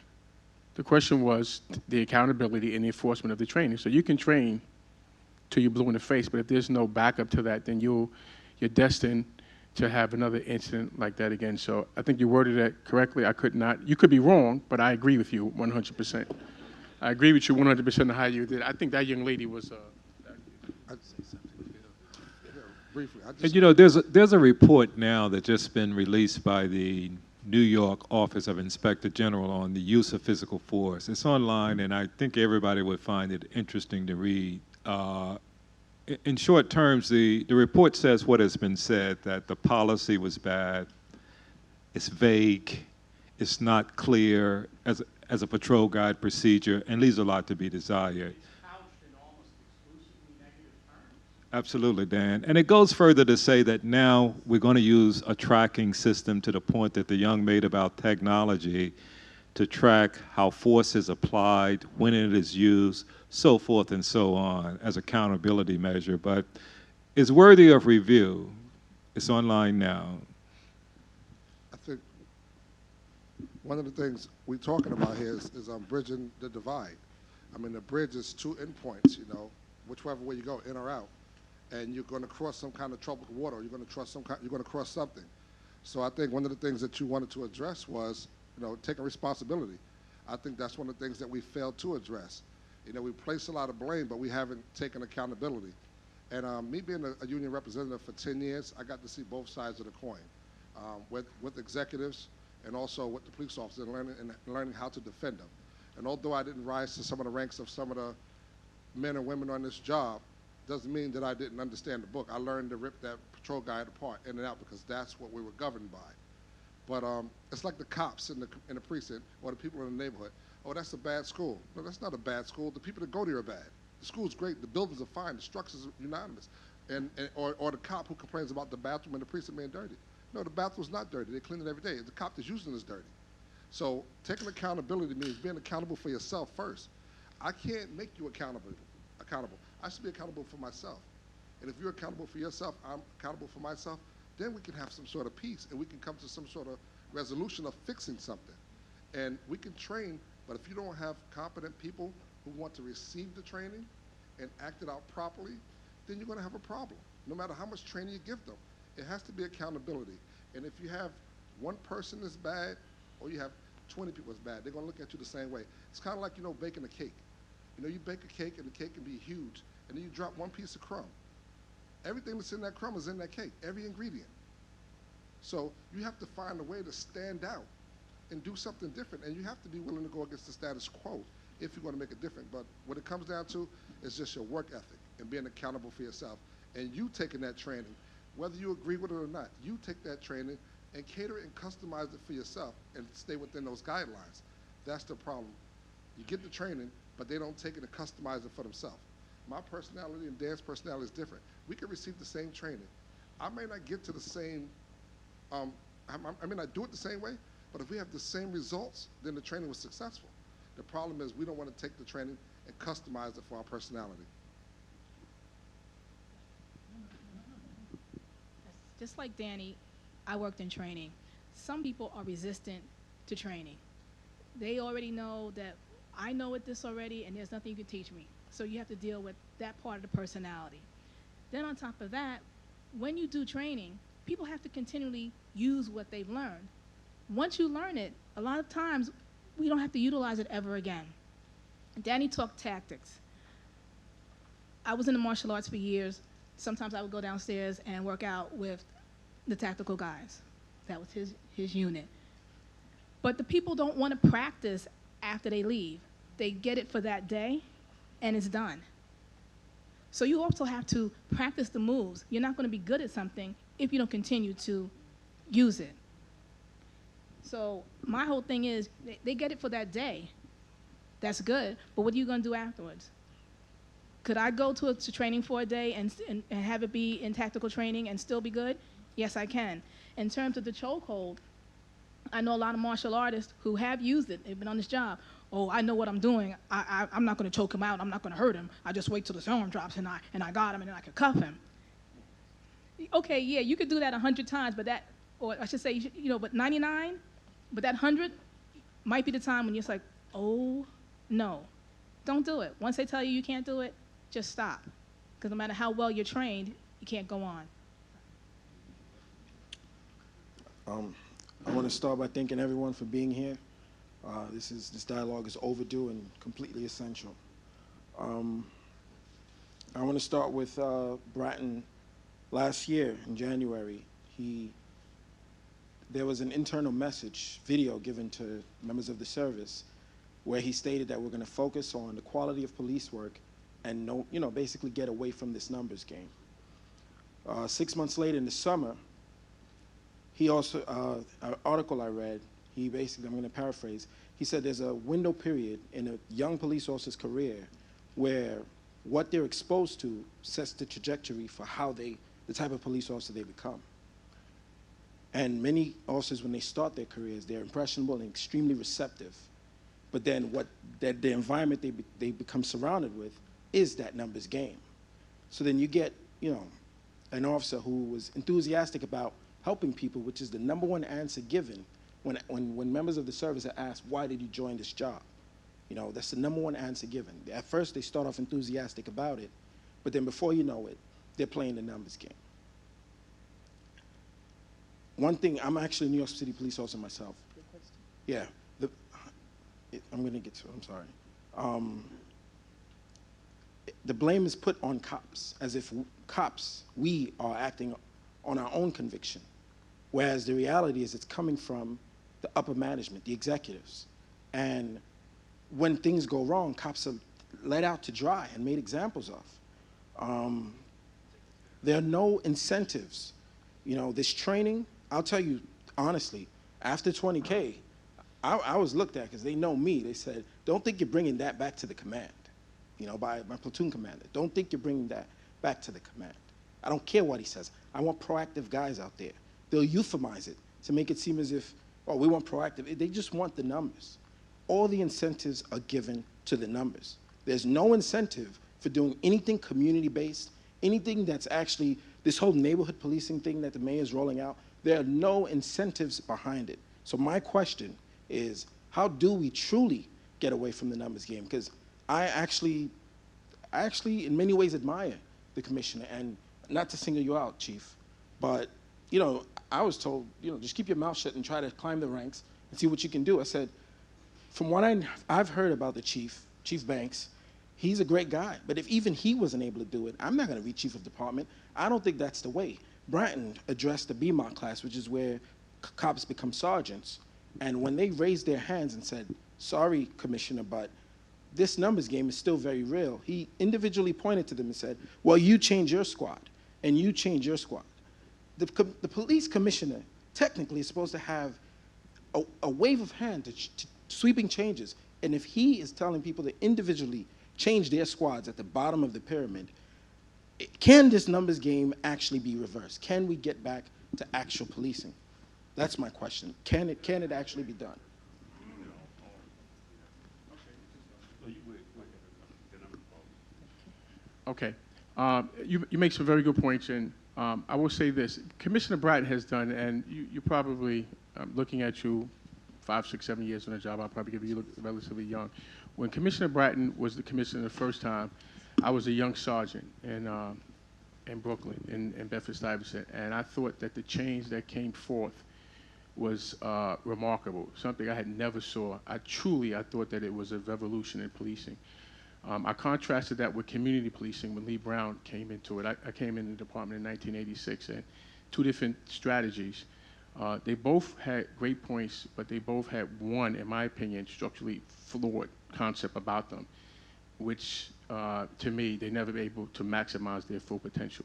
S4: The question was the accountability and the enforcement of the training. So you can train till you're blue in the face, but if there's no backup to that, then you're destined to have another incident like that again. So I think you worded that correctly. You could be wrong, but I agree with you 100%. I agree with you 100% on how you did. I think that young lady was...
S10: Briefly,
S3: and you know, there's a report now that's just been released by the New York Office of Inspector General on the use of physical force. It's online, and I think everybody would find it interesting to read. In short terms, the report says what has been said, that the policy was bad, it's vague, it's not clear as a patrol guide procedure, and leaves a lot to be desired. Absolutely, Dan. And it goes further to say that now we're going to use a tracking system, to the point that the young made about technology, to track how force is applied, when it is used, so forth and so on, as accountability measure. But it's worthy of review. It's online now.
S10: I think one of the things we're talking about here is bridging the divide. I mean, the bridge is two endpoints, you know, whichever way you go, in or out. And you're going to cross some kind of troubled water, or you're going to cross something. So I think one of the things that you wanted to address was, you know, taking responsibility. I think that's one of the things that we failed to address. You know, we place a lot of blame, but we haven't taken accountability. And me being a union representative for 10 years, I got to see both sides of the coin, with executives and also with the police officers, and learning how to defend them. And although I didn't rise to some of the ranks of some of the men and women on this job, doesn't mean that I didn't understand the book. I learned to rip that patrol guide apart, in and out, because that's what we were governed by. But it's like the cops in the precinct, or the people in the neighborhood. Oh, that's a bad school. No, that's not a bad school. The people that go there are bad. The school's great. The buildings are fine. The structures are unanimous. Or the cop who complains about the bathroom in the precinct being dirty. No, the bathroom's not dirty. They clean it every day. The cop that's using it is dirty. So taking accountability means being accountable for yourself first. I can't make you accountable. I should be accountable for myself. And if you're accountable for yourself, I'm accountable for myself, then we can have some sort of peace, and we can come to some sort of resolution of fixing something. And we can train, but if you don't have competent people who want to receive the training and act it out properly, then you're going to have a problem, no matter how much training you give them. It has to be accountability. And if you have one person that's bad, or you have 20 people that's bad, they're going to look at you the same way. It's kind of like, you know, baking a cake. You know, you bake a cake, and the cake can be huge, and then you drop one piece of crumb. Everything that's in that crumb is in that cake, every ingredient. So you have to find a way to stand out and do something different, and you have to be willing to go against the status quo if you're going to make a difference. But what it comes down to is just your work ethic and being accountable for yourself, and you taking that training, whether you agree with it or not. You take that training and cater it and customize it for yourself and stay within those guidelines. That's the problem. You get the training, but they don't take it and customize it for themselves. My personality and Dan's personality is different. We can receive the same training. I may not get to the same, I may not do it the same way, but if we have the same results, then the training was successful. The problem is we don't want to take the training and customize it for our personality.
S8: Just like Danny, I worked in training. Some people are resistant to training. They already know that I know this already and there's nothing you can teach me. So you have to deal with that part of the personality. Then on top of that, when you do training, people have to continually use what they've learned. Once you learn it, a lot of times we don't have to utilize it ever again. Danny talked tactics. I was in the martial arts for years. Sometimes I would go downstairs and work out with the tactical guys. That was his unit. But the people don't want to practice after they leave. They get it for that day, and it's done. So you also have to practice the moves. You're not going to be good at something if you don't continue to use it. So my whole thing is, they get it for that day. That's good, but what are you going to do afterwards? Could I go to training for a day and have it be in tactical training and still be good? Yes, I can. In terms of the chokehold, I know a lot of martial artists who have used it. They've been on this job. Oh, I know what I'm doing. I'm not going to choke him out. I'm not going to hurt him. I just wait till his arm drops and I got him and then I can cuff him. Okay, yeah, you could do that 100 times, but that, or I should say, you know, but 99, but that 100 might be the time when you're just like, oh, no, don't do it. Once they tell you can't do it, just stop. Because no matter how well you're trained, you can't go on.
S14: I want to start by thanking everyone for being here. This dialogue is overdue and completely essential. I want to start with Bratton. Last year in January, there was an internal message video given to members of the service where he stated that we're going to focus on the quality of police work and basically get away from this numbers game. 6 months later in the summer, he also, an article I read, he basically, I'm going to paraphrase, he said there's a window period in a young police officer's career where what they're exposed to sets the trajectory for how the type of police officer they become. And many officers, when they start their careers, they're impressionable and extremely receptive. But then the environment they become surrounded with is that numbers game. So then you get, an officer who was enthusiastic about helping people, which is the #1 answer given when members of the service are asked, why did you join this job? That's the #1 answer given. At first, they start off enthusiastic about it, but then before you know it, they're playing the numbers game. One thing, I'm actually a New York City police officer myself. Yeah, I'm going to get to it, I'm sorry. The blame is put on cops, as if we are acting on our own conviction, whereas the reality is it's coming from the upper management, the executives. And when things go wrong, cops are let out to dry and made examples of. There are no incentives. This training, I'll tell you honestly, after 20K, I was looked at because they know me. They said, don't think you're bringing that back to the command, by my platoon commander. Don't think you're bringing that back to the command. I don't care what he says. I want proactive guys out there. They'll euphemize it to make it seem as if, oh, we want proactive. They just want the numbers. All the incentives are given to the numbers. There's no incentive for doing anything community-based, anything that's actually this whole neighborhood policing thing that the mayor's rolling out. There are no incentives behind it. So my question is, how do we truly get away from the numbers game? Because I actually in many ways admire the commissioner, and not to single you out, Chief, but I was told, just keep your mouth shut and try to climb the ranks and see what you can do. I said, from what I've heard about the Chief Banks, he's a great guy, but if even he wasn't able to do it, I'm not going to be chief of department. I don't think that's the way. Bratton addressed the BMOC class, which is where cops become sergeants, and when they raised their hands and said, sorry, Commissioner, but this numbers game is still very real, he individually pointed to them and said, well, you change your squad, and you change your squad. The police commissioner technically is supposed to have a wave of hand to sweeping changes, and if he is telling people to individually change their squads at the bottom of the pyramid, can this numbers game actually be reversed? Can we get back to actual policing? That's my question. Can it actually be done?
S4: Okay. You make some very good points, and I will say this. Commissioner Bratton has done, and you probably, looking at you, 5, 6, 7 years on the job, I'll probably give you look relatively young. When Commissioner Bratton was the commissioner the first time, I was a young sergeant in Brooklyn, in Bedford-Stuyvesant, and I thought that the change that came forth was remarkable, something I had never saw. I thought that it was a revolution in policing. I contrasted that with community policing when Lee Brown came into it. I came in the department in 1986, and two different strategies. They both had great points, but they both had one, in my opinion, structurally flawed concept about them, which, to me, they never were able to maximize their full potential.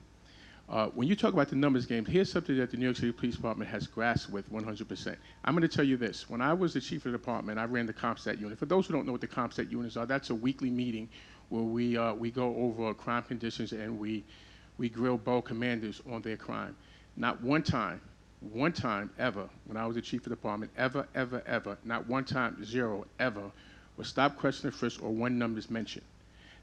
S4: When you talk about the numbers game, here's something that the New York City Police Department has grasped with 100%. I'm going to tell you this. When I was the chief of the department, I ran the CompStat unit. For those who don't know what the CompStat units are, that's a weekly meeting where we go over crime conditions and we grill borough commanders on their crime. Not one time ever, when I was the chief of the department, ever, not one time, zero, ever, was stop, question, or frisk or one numbers mentioned.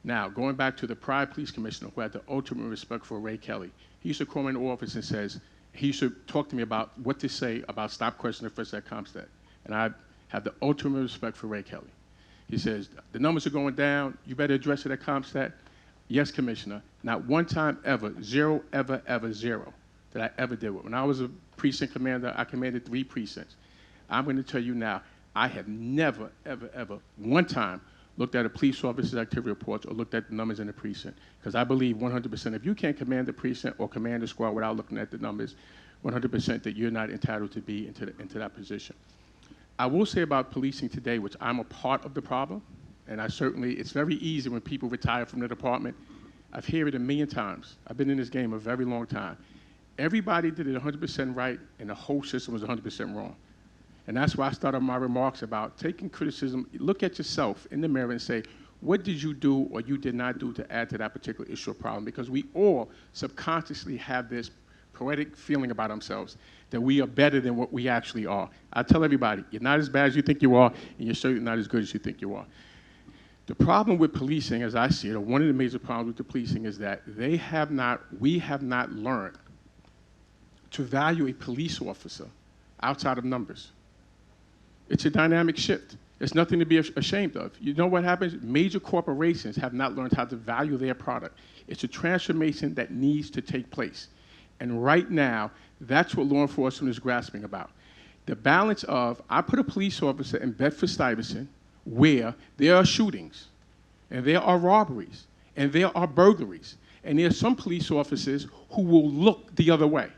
S4: Now, going back to the prior police commissioner who had the ultimate respect for Ray Kelly, he used to call me in the office and he used to talk to me about what to say about stop, question, or frisk at CompStat. And I have the ultimate respect for Ray Kelly. He says, the numbers are going down, you better address it at CompStat. Yes, Commissioner. Not one time ever, zero, ever, zero, that I ever did it. When I was a precinct commander, I commanded 3 precincts. I'm going to tell you now, I have never, ever, one time looked at a police officer's activity reports or looked at the numbers in the precinct. Because I believe 100% if you can't command the precinct or command the squad without looking at the numbers, 100% that you're not entitled to be into that position. I will say about policing today, which I'm a part of the problem, and it's very easy when people retire from the department. I've heard it a million times. I've been in this game a very long time. Everybody did it 100% right, and the whole system was 100% wrong. And that's why I started my remarks about taking criticism. Look at yourself in the mirror and say, what did you do or you did not do to add to that particular issue or problem? Because we all subconsciously have this poetic feeling about ourselves that we are better than what we actually are. I tell everybody, you're not as bad as you think you are, and you're certainly not as good as you think you are. The problem with policing, as I see it, or one of the major problems with the policing is that we have not learned to value a police officer outside of numbers. It's a dynamic shift. There's nothing to be ashamed of. You know what happens? Major corporations have not learned how to value their product. It's a transformation that needs to take place. And right now, that's what law enforcement is grasping about. The balance of, I put a police officer in Bedford-Stuyvesant where there are shootings, and there are robberies, and there are burglaries, and there are some police officers who will look the other way.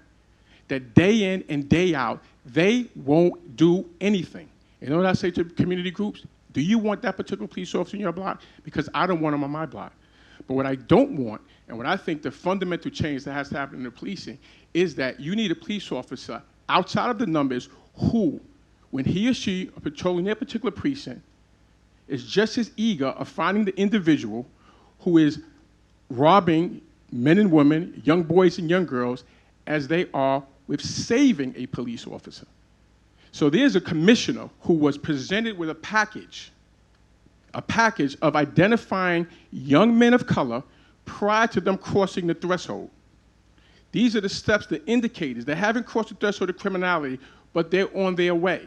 S4: That day in and day out, they won't do anything. You know what I say to community groups? Do you want that particular police officer in your block? Because I don't want him on my block. But what I don't want, and what I think the fundamental change that has to happen in the policing, is that you need a police officer outside of the numbers who, when he or she are patrolling their particular precinct, is just as eager of finding the individual who is robbing men and women, young boys and young girls, as they are with saving a police officer. So there's a commissioner who was presented with a package of identifying young men of color prior to them crossing the threshold. These are the steps, the indicators. They haven't crossed the threshold of criminality, but they're on their way.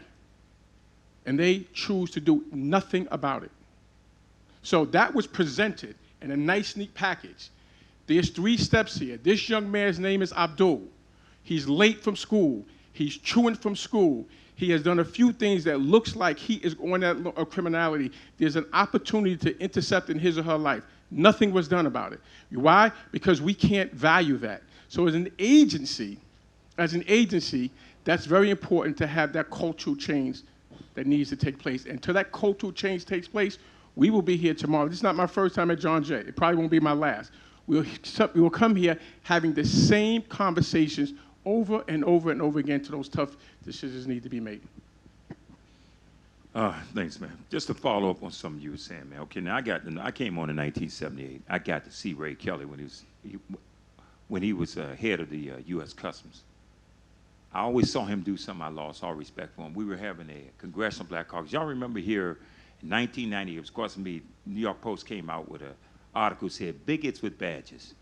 S4: And they choose to do nothing about it. So that was presented in a nice, neat package. There's 3 steps here. This young man's name is Abdul. He's late from school. He's truant from school. He has done a few things that looks like he is on that of criminality. There's an opportunity to intercept in his or her life. Nothing was done about it. Why? Because we can't value that. So as an agency, that's very important to have that cultural change that needs to take place. And till that cultural change takes place, we will be here tomorrow. This is not my first time at John Jay. It probably won't be my last. We will come here having the same conversations over and over and over again till those tough decisions need to be made.
S5: Thanks, man. Just to follow up on something you were saying, man. Okay, now I came on in 1978. I got to see Ray Kelly when he was head of the U.S. Customs. I always saw him do something I lost all respect for him. We were having a Congressional Black Caucus. Y'all remember here in 1990, of course, New York Post came out with article said, bigots with badges.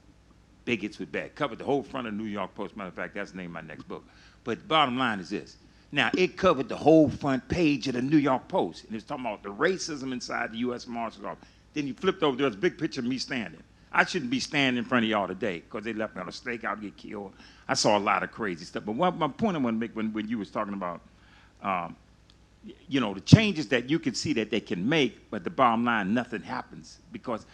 S5: Bigots with badges. Covered the whole front of the New York Post. Matter of fact, that's the name of my next book. But the bottom line is this. Now, it covered the whole front page of the New York Post. And it's talking about the racism inside the U.S. Marshal's office. Then you flipped over, there's a big picture of me standing. I shouldn't be standing in front of y'all today because they left me on a stake, I'll get killed. I saw a lot of crazy stuff. But my point I want to make when you was talking about, you know, the changes that you can see that they can make, but the bottom line, nothing happens. Because,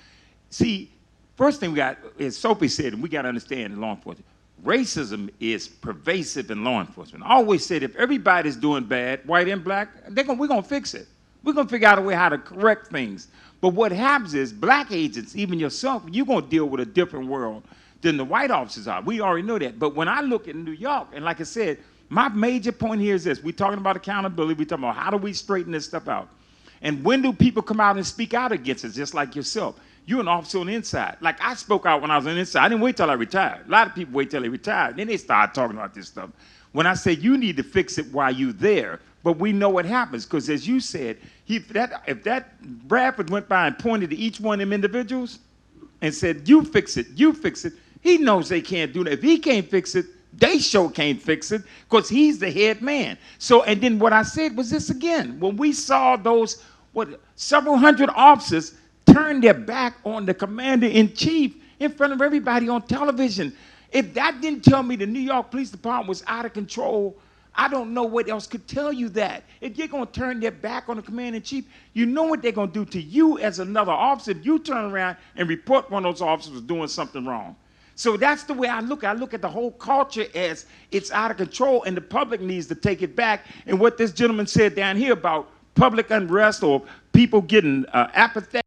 S5: see, first thing we got, as Sophie said, and we got to understand in law enforcement, racism is pervasive in law enforcement. I always said if everybody's doing bad, white and black, we're going to fix it. We're going to figure out a way how to correct things. But what happens is black agents, even yourself, you're going to deal with a different world than the white officers are. We already know that. But when I look at New York, and like I said, my major point here is this. We're talking about accountability. We're talking about how do we straighten this stuff out. And when do people come out and speak out against it, just like yourself? You're an officer on the inside. Like I spoke out when I was on the inside. I didn't wait till I retired. A lot of people wait till they retire. Then they start talking about this stuff. When I say you need to fix it while you're there, but we know what happens. Because as you said, if that Bradford went by and pointed to each one of them individuals and said, you fix it, he knows they can't do that. If he can't fix it, they sure can't fix it because he's the head man. So, and then what I said was this again. When we saw those, several hundred officers turn their back on the commander-in-chief in front of everybody on television. If that didn't tell me the New York Police Department was out of control, I don't know what else could tell you that. If you're going to turn their back on the commander-in-chief, you know what they're going to do to you as another officer if you turn around and report one of those officers was doing something wrong. So that's the way I look. I look at the whole culture as it's out of control, and the public needs to take it back. And what this gentleman said down here about public unrest or people getting apathetic,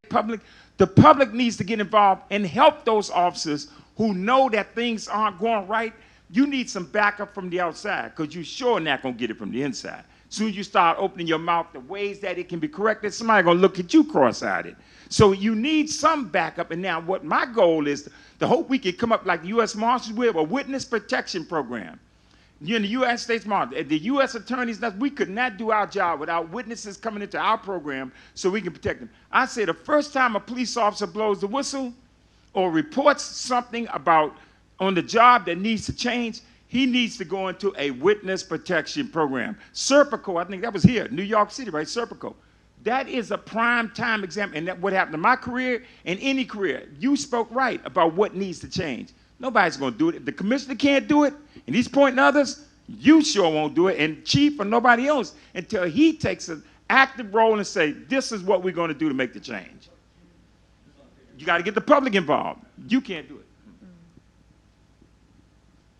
S5: the public needs to get involved and help those officers who know that things aren't going right. You need some backup from the outside because you're sure not going to get it from the inside. As soon as you start opening your mouth the ways that it can be corrected, somebody's going to look at you cross-eyed. So you need some backup. And now what my goal is to hope we can come up like the U.S. Marshals with a witness protection program. You're in the United States Marshal, the U.S. attorneys, we could not do our job without witnesses coming into our program so we can protect them. I say the first time a police officer blows the whistle or reports something about on the job that needs to change, he needs to go into a witness protection program. Serpico, I think that was here, New York City, right? Serpico. That is a prime time example. And that what happened in my career and any career, you spoke right about what needs to change. Nobody's going to do it. If the commissioner can't do it and he's pointing others, you sure won't do it, and chief or nobody else, until he takes an active role and say, this is what we're going to do to make the change. You got to get the public involved. You can't do it.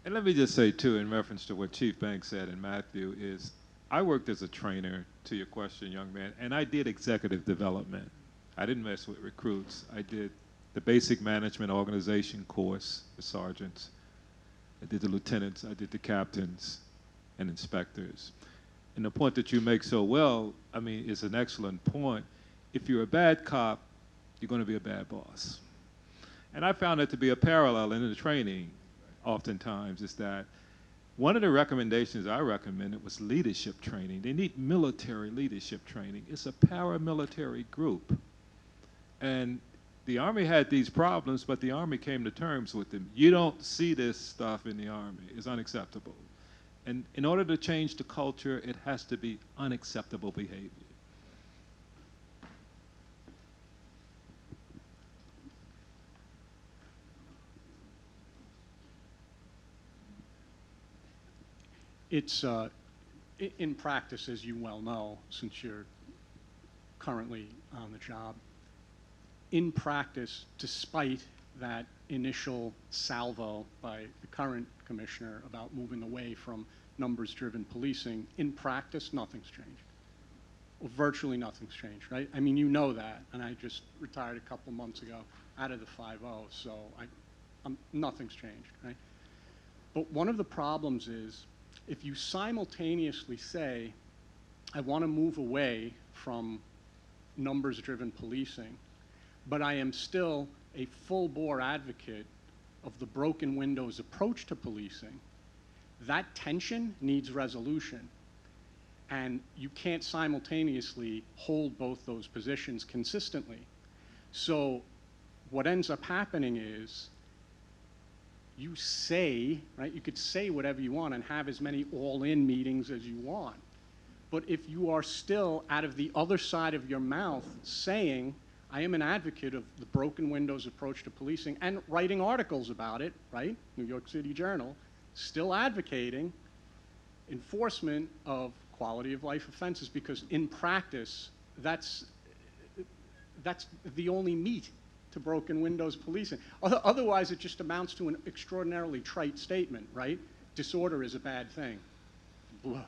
S3: And let me just say, too, in reference to what Chief Banks said and Matthew, is I worked as a trainer, to your question, young man, and I did executive development. I didn't mess with recruits. I did the basic management organization course for sergeants. I did the lieutenants. I did the captains and inspectors. And the point that you make so well, I mean, is an excellent point. If you're a bad cop, you're going to be a bad boss. And I found that to be a parallel in the training oftentimes is that one of the recommendations I recommended was leadership training. They need military leadership training. It's a paramilitary group. And the Army had these problems, but the Army came to terms with them. You don't see this stuff in the Army. It's unacceptable. And in order to change the culture, it has to be unacceptable behavior.
S9: It's in practice, as you well know, since you're currently on the job, in practice, despite that initial salvo by the current commissioner about moving away from numbers-driven policing, in practice, nothing's changed. Well, virtually nothing's changed, right? I mean, you know that, and I just retired a couple months ago out of the 5-0, so nothing's changed, right? But one of the problems is, if you simultaneously say, I want to move away from numbers-driven policing, but I am still a full-bore advocate of the broken windows approach to policing, that tension needs resolution. And you can't simultaneously hold both those positions consistently. So what ends up happening is you say, right, you could say whatever you want and have as many all-in meetings as you want. But if you are still out of the other side of your mouth saying, I am an advocate of the broken windows approach to policing and writing articles about it, right, New York City Journal, still advocating enforcement of quality of life offenses, because in practice, that's the only meat to broken windows policing. Otherwise, it just amounts to an extraordinarily trite statement, right? Disorder is a bad thing. Blah.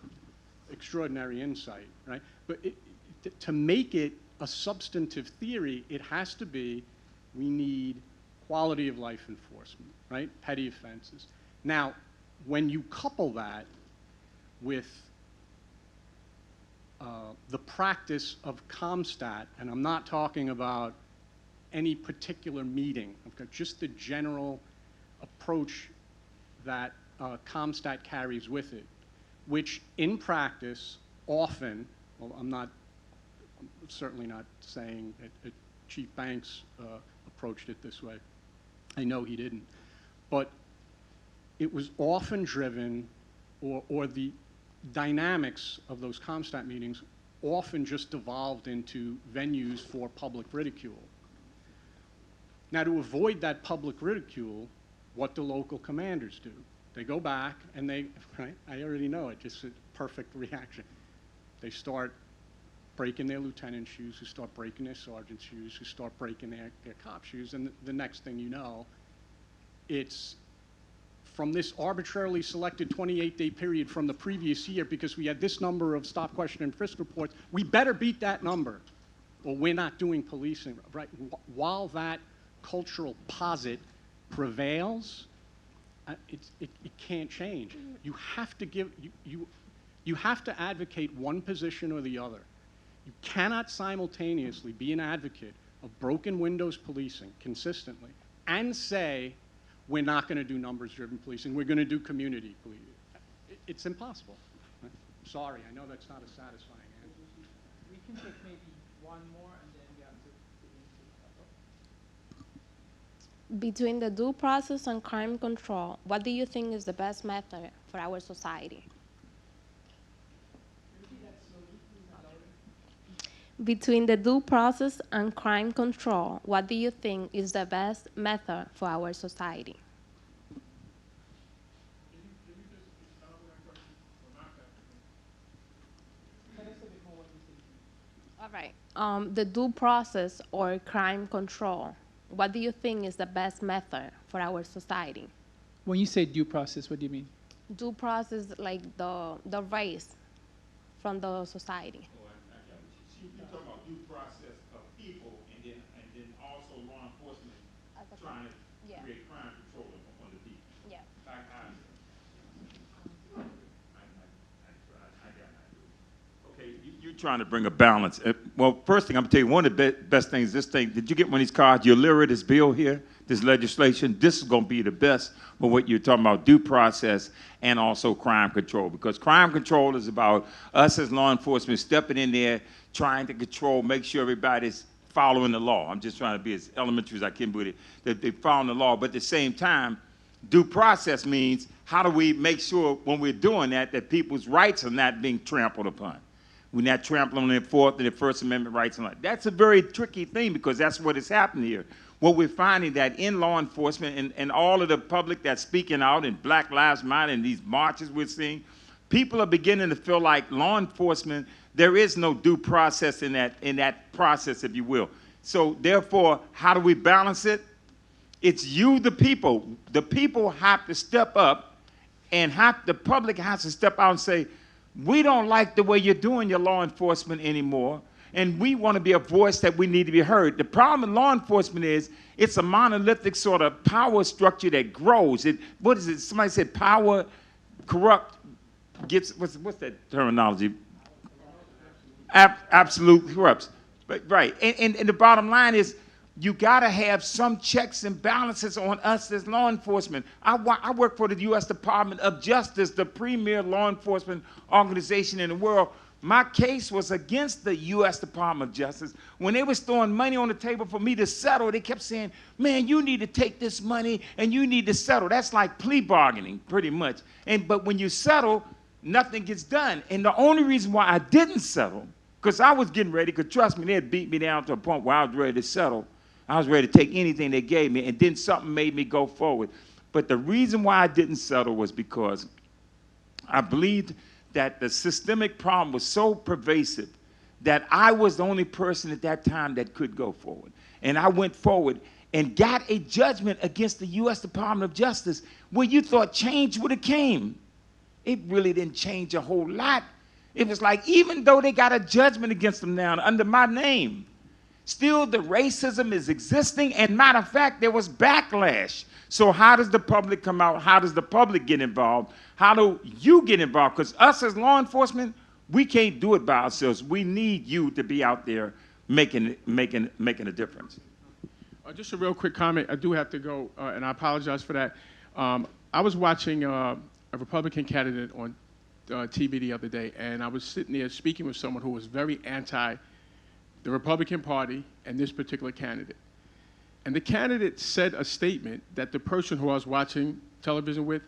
S9: Extraordinary insight, right? But to make it a substantive theory, it has to be, we need quality of life enforcement, right? Petty offenses. Now, when you couple that with the practice of CompStat, and I'm not talking about any particular meeting, just the general approach that CompStat carries with it, which in practice often, well, I'm certainly not saying that Chief Banks approached it this way. I know he didn't. But it was often driven, or the dynamics of those CompStat meetings often just devolved into venues for public ridicule. Now, to avoid that public ridicule, what do local commanders do? They go back and they, right, I already know it, just a perfect reaction. They start breaking their lieutenant's shoes, who start breaking their sergeant's shoes, who start breaking their cop shoes, and the next thing you know, it's from this arbitrarily selected 28-day period from the previous year, because we had this number of stop, question, and frisk reports, we better beat that number, or we're not doing policing, right? While that cultural posit prevails, it can't change. You have to give, you have to advocate one position or the other. You cannot simultaneously be an advocate of broken windows policing consistently and say, we're not going to do numbers-driven policing, we're going to do community policing. It's impossible. Right? Sorry, I know that's not a satisfying answer.
S1: We can take maybe one more and then we have to.
S15: Between the due process and crime control, what do you think is the best method for our society? Between the due process and crime control, what do you think is the best method for our society? All right. The due process or crime control, what do you think is the best method for our society?
S1: When you say due process, what do you mean?
S15: Due process, like the rights from the society.
S5: You're talking about due process of people, and then also law enforcement trying to create crime control on the people.
S15: Yeah.
S5: I got an idea. Okay, you're trying to bring a balance. Well, first thing I'm gonna tell you, one of the best things. This thing, did you get one of these cards? You're literate, this bill here, this legislation. This is gonna be the best for what you're talking about, due process and also crime control, because crime control is about us as law enforcement stepping in there, trying to control, make sure everybody's following the law. I'm just trying to be as elementary as I can with it, that they're following the law. But at the same time, due process means how do we make sure when we're doing that, that people's rights are not being trampled upon. We're not trampling on their Fourth and their First Amendment rights and all that. That's a very tricky thing, because that's what has happened here. What we're finding that in law enforcement and all of the public that's speaking out in Black Lives Matter and these marches we're seeing, people are beginning to feel like law enforcement, there is no due process in that process, if you will. So therefore, how do we balance it? It's you, the people. The people have to step up, and the public has to step out and say, we don't like the way you're doing your law enforcement anymore, and we want to be a voice that we need to be heard. The problem with law enforcement is it's a monolithic sort of power structure that grows. What is it? Somebody said power corrupt gets, what's that terminology? Absolute corrupts. Right. And the bottom line is you got to have some checks and balances on us as law enforcement. I work for the U.S. Department of Justice, the premier law enforcement organization in the world. My case was against the U.S. Department of Justice. When they was throwing money on the table for me to settle, they kept saying, man, you need to take this money and you need to settle. That's like plea bargaining, pretty much. But when you settle, nothing gets done. And the only reason why I didn't settle, because I was getting ready, because trust me, they had beat me down to a point where I was ready to settle. I was ready to take anything they gave me, and then something made me go forward. But the reason why I didn't settle was because I believed that the systemic problem was so pervasive that I was the only person at that time that could go forward. And I went forward and got a judgment against the U.S. Department of Justice where you thought change would have came. It really didn't change a whole lot. It was like, even though they got a judgment against them now under my name, still the racism is existing, and matter of fact, there was backlash. So how does the public come out? How does the public get involved? How do you get involved? Because us as law enforcement, we can't do it by ourselves. We need you to be out there making a difference.
S4: Just a real quick comment. I do have to go, and I apologize for that. I was watching a Republican candidate on TV the other day, and I was sitting there speaking with someone who was very anti the Republican Party and this particular candidate. And the candidate said a statement that the person who I was watching television with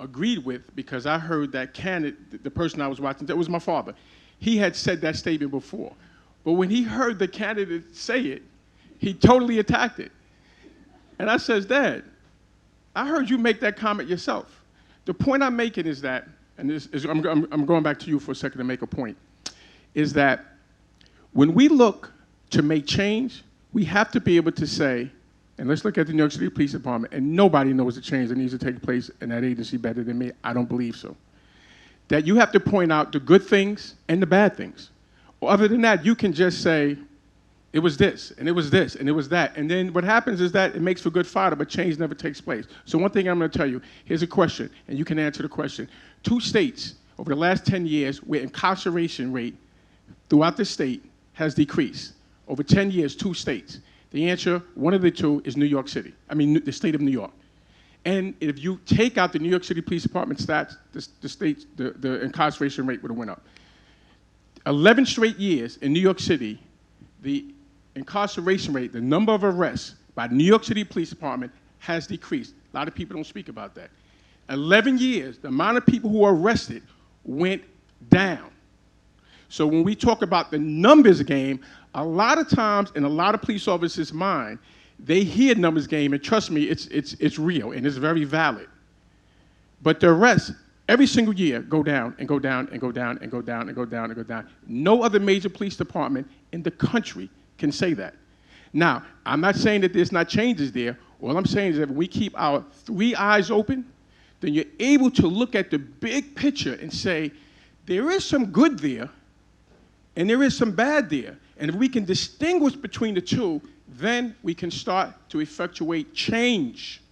S4: agreed with, because I heard that candidate, the person I was watching, that was my father. He had said that statement before. But when he heard the candidate say it, he totally attacked it. And I says, Dad, I heard you make that comment yourself. The point I'm making is that, and I'm going back to you for a second to make a point, is that when we look to make change, we have to be able to say, and let's look at the New York City Police Department, and nobody knows the change that needs to take place in that agency better than me. I don't believe so. That you have to point out the good things and the bad things. Or other than that, you can just say, it was this, and it was this, and it was that. And then what happens is that it makes for good fodder, but change never takes place. So one thing I'm going to tell you, here's a question, and you can answer the question. 2 states over the last 10 years where incarceration rate throughout the state has decreased. Over 10 years, 2 states. The answer, one of the 2, is New York City. I mean, the state of New York. And if you take out the New York City Police Department stats, the incarceration rate would have went up. 11 straight years in New York City, the incarceration rate, the number of arrests by the New York City Police Department has decreased. A lot of people don't speak about that. 11 years, the amount of people who are arrested went down. So when we talk about the numbers game, a lot of times in a lot of police officers' mind, they hear numbers game, and trust me, it's real and it's very valid. But the arrests every single year go down and go down and go down and go down and go down and go down. No other major police department in the country can say that. Now, I'm not saying that there's not changes there. All I'm saying is that when we keep our 3 eyes open, then you're able to look at the big picture and say, there is some good there, and there is some bad there. And if we can distinguish between the 2, then we can start to effectuate change.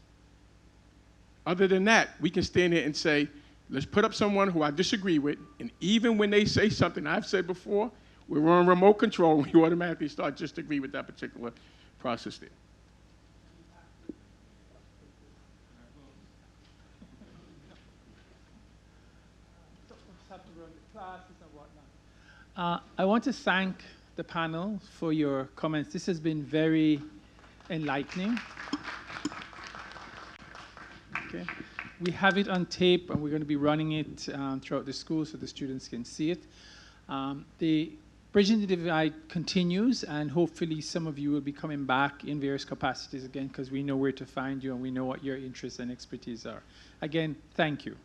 S4: Other than that, we can stand there and say, let's put up someone who I disagree with, and even when they say something I've said before, we're on remote control, and we automatically start just to agree with that particular process there.
S1: I want to thank the panel for your comments. This has been very enlightening. Okay. We have it on tape, and we're going to be running it throughout the school so the students can see it. The Bridging the Divide continues, and hopefully some of you will be coming back in various capacities again, because we know where to find you and we know what your interests and expertise are. Again, thank you.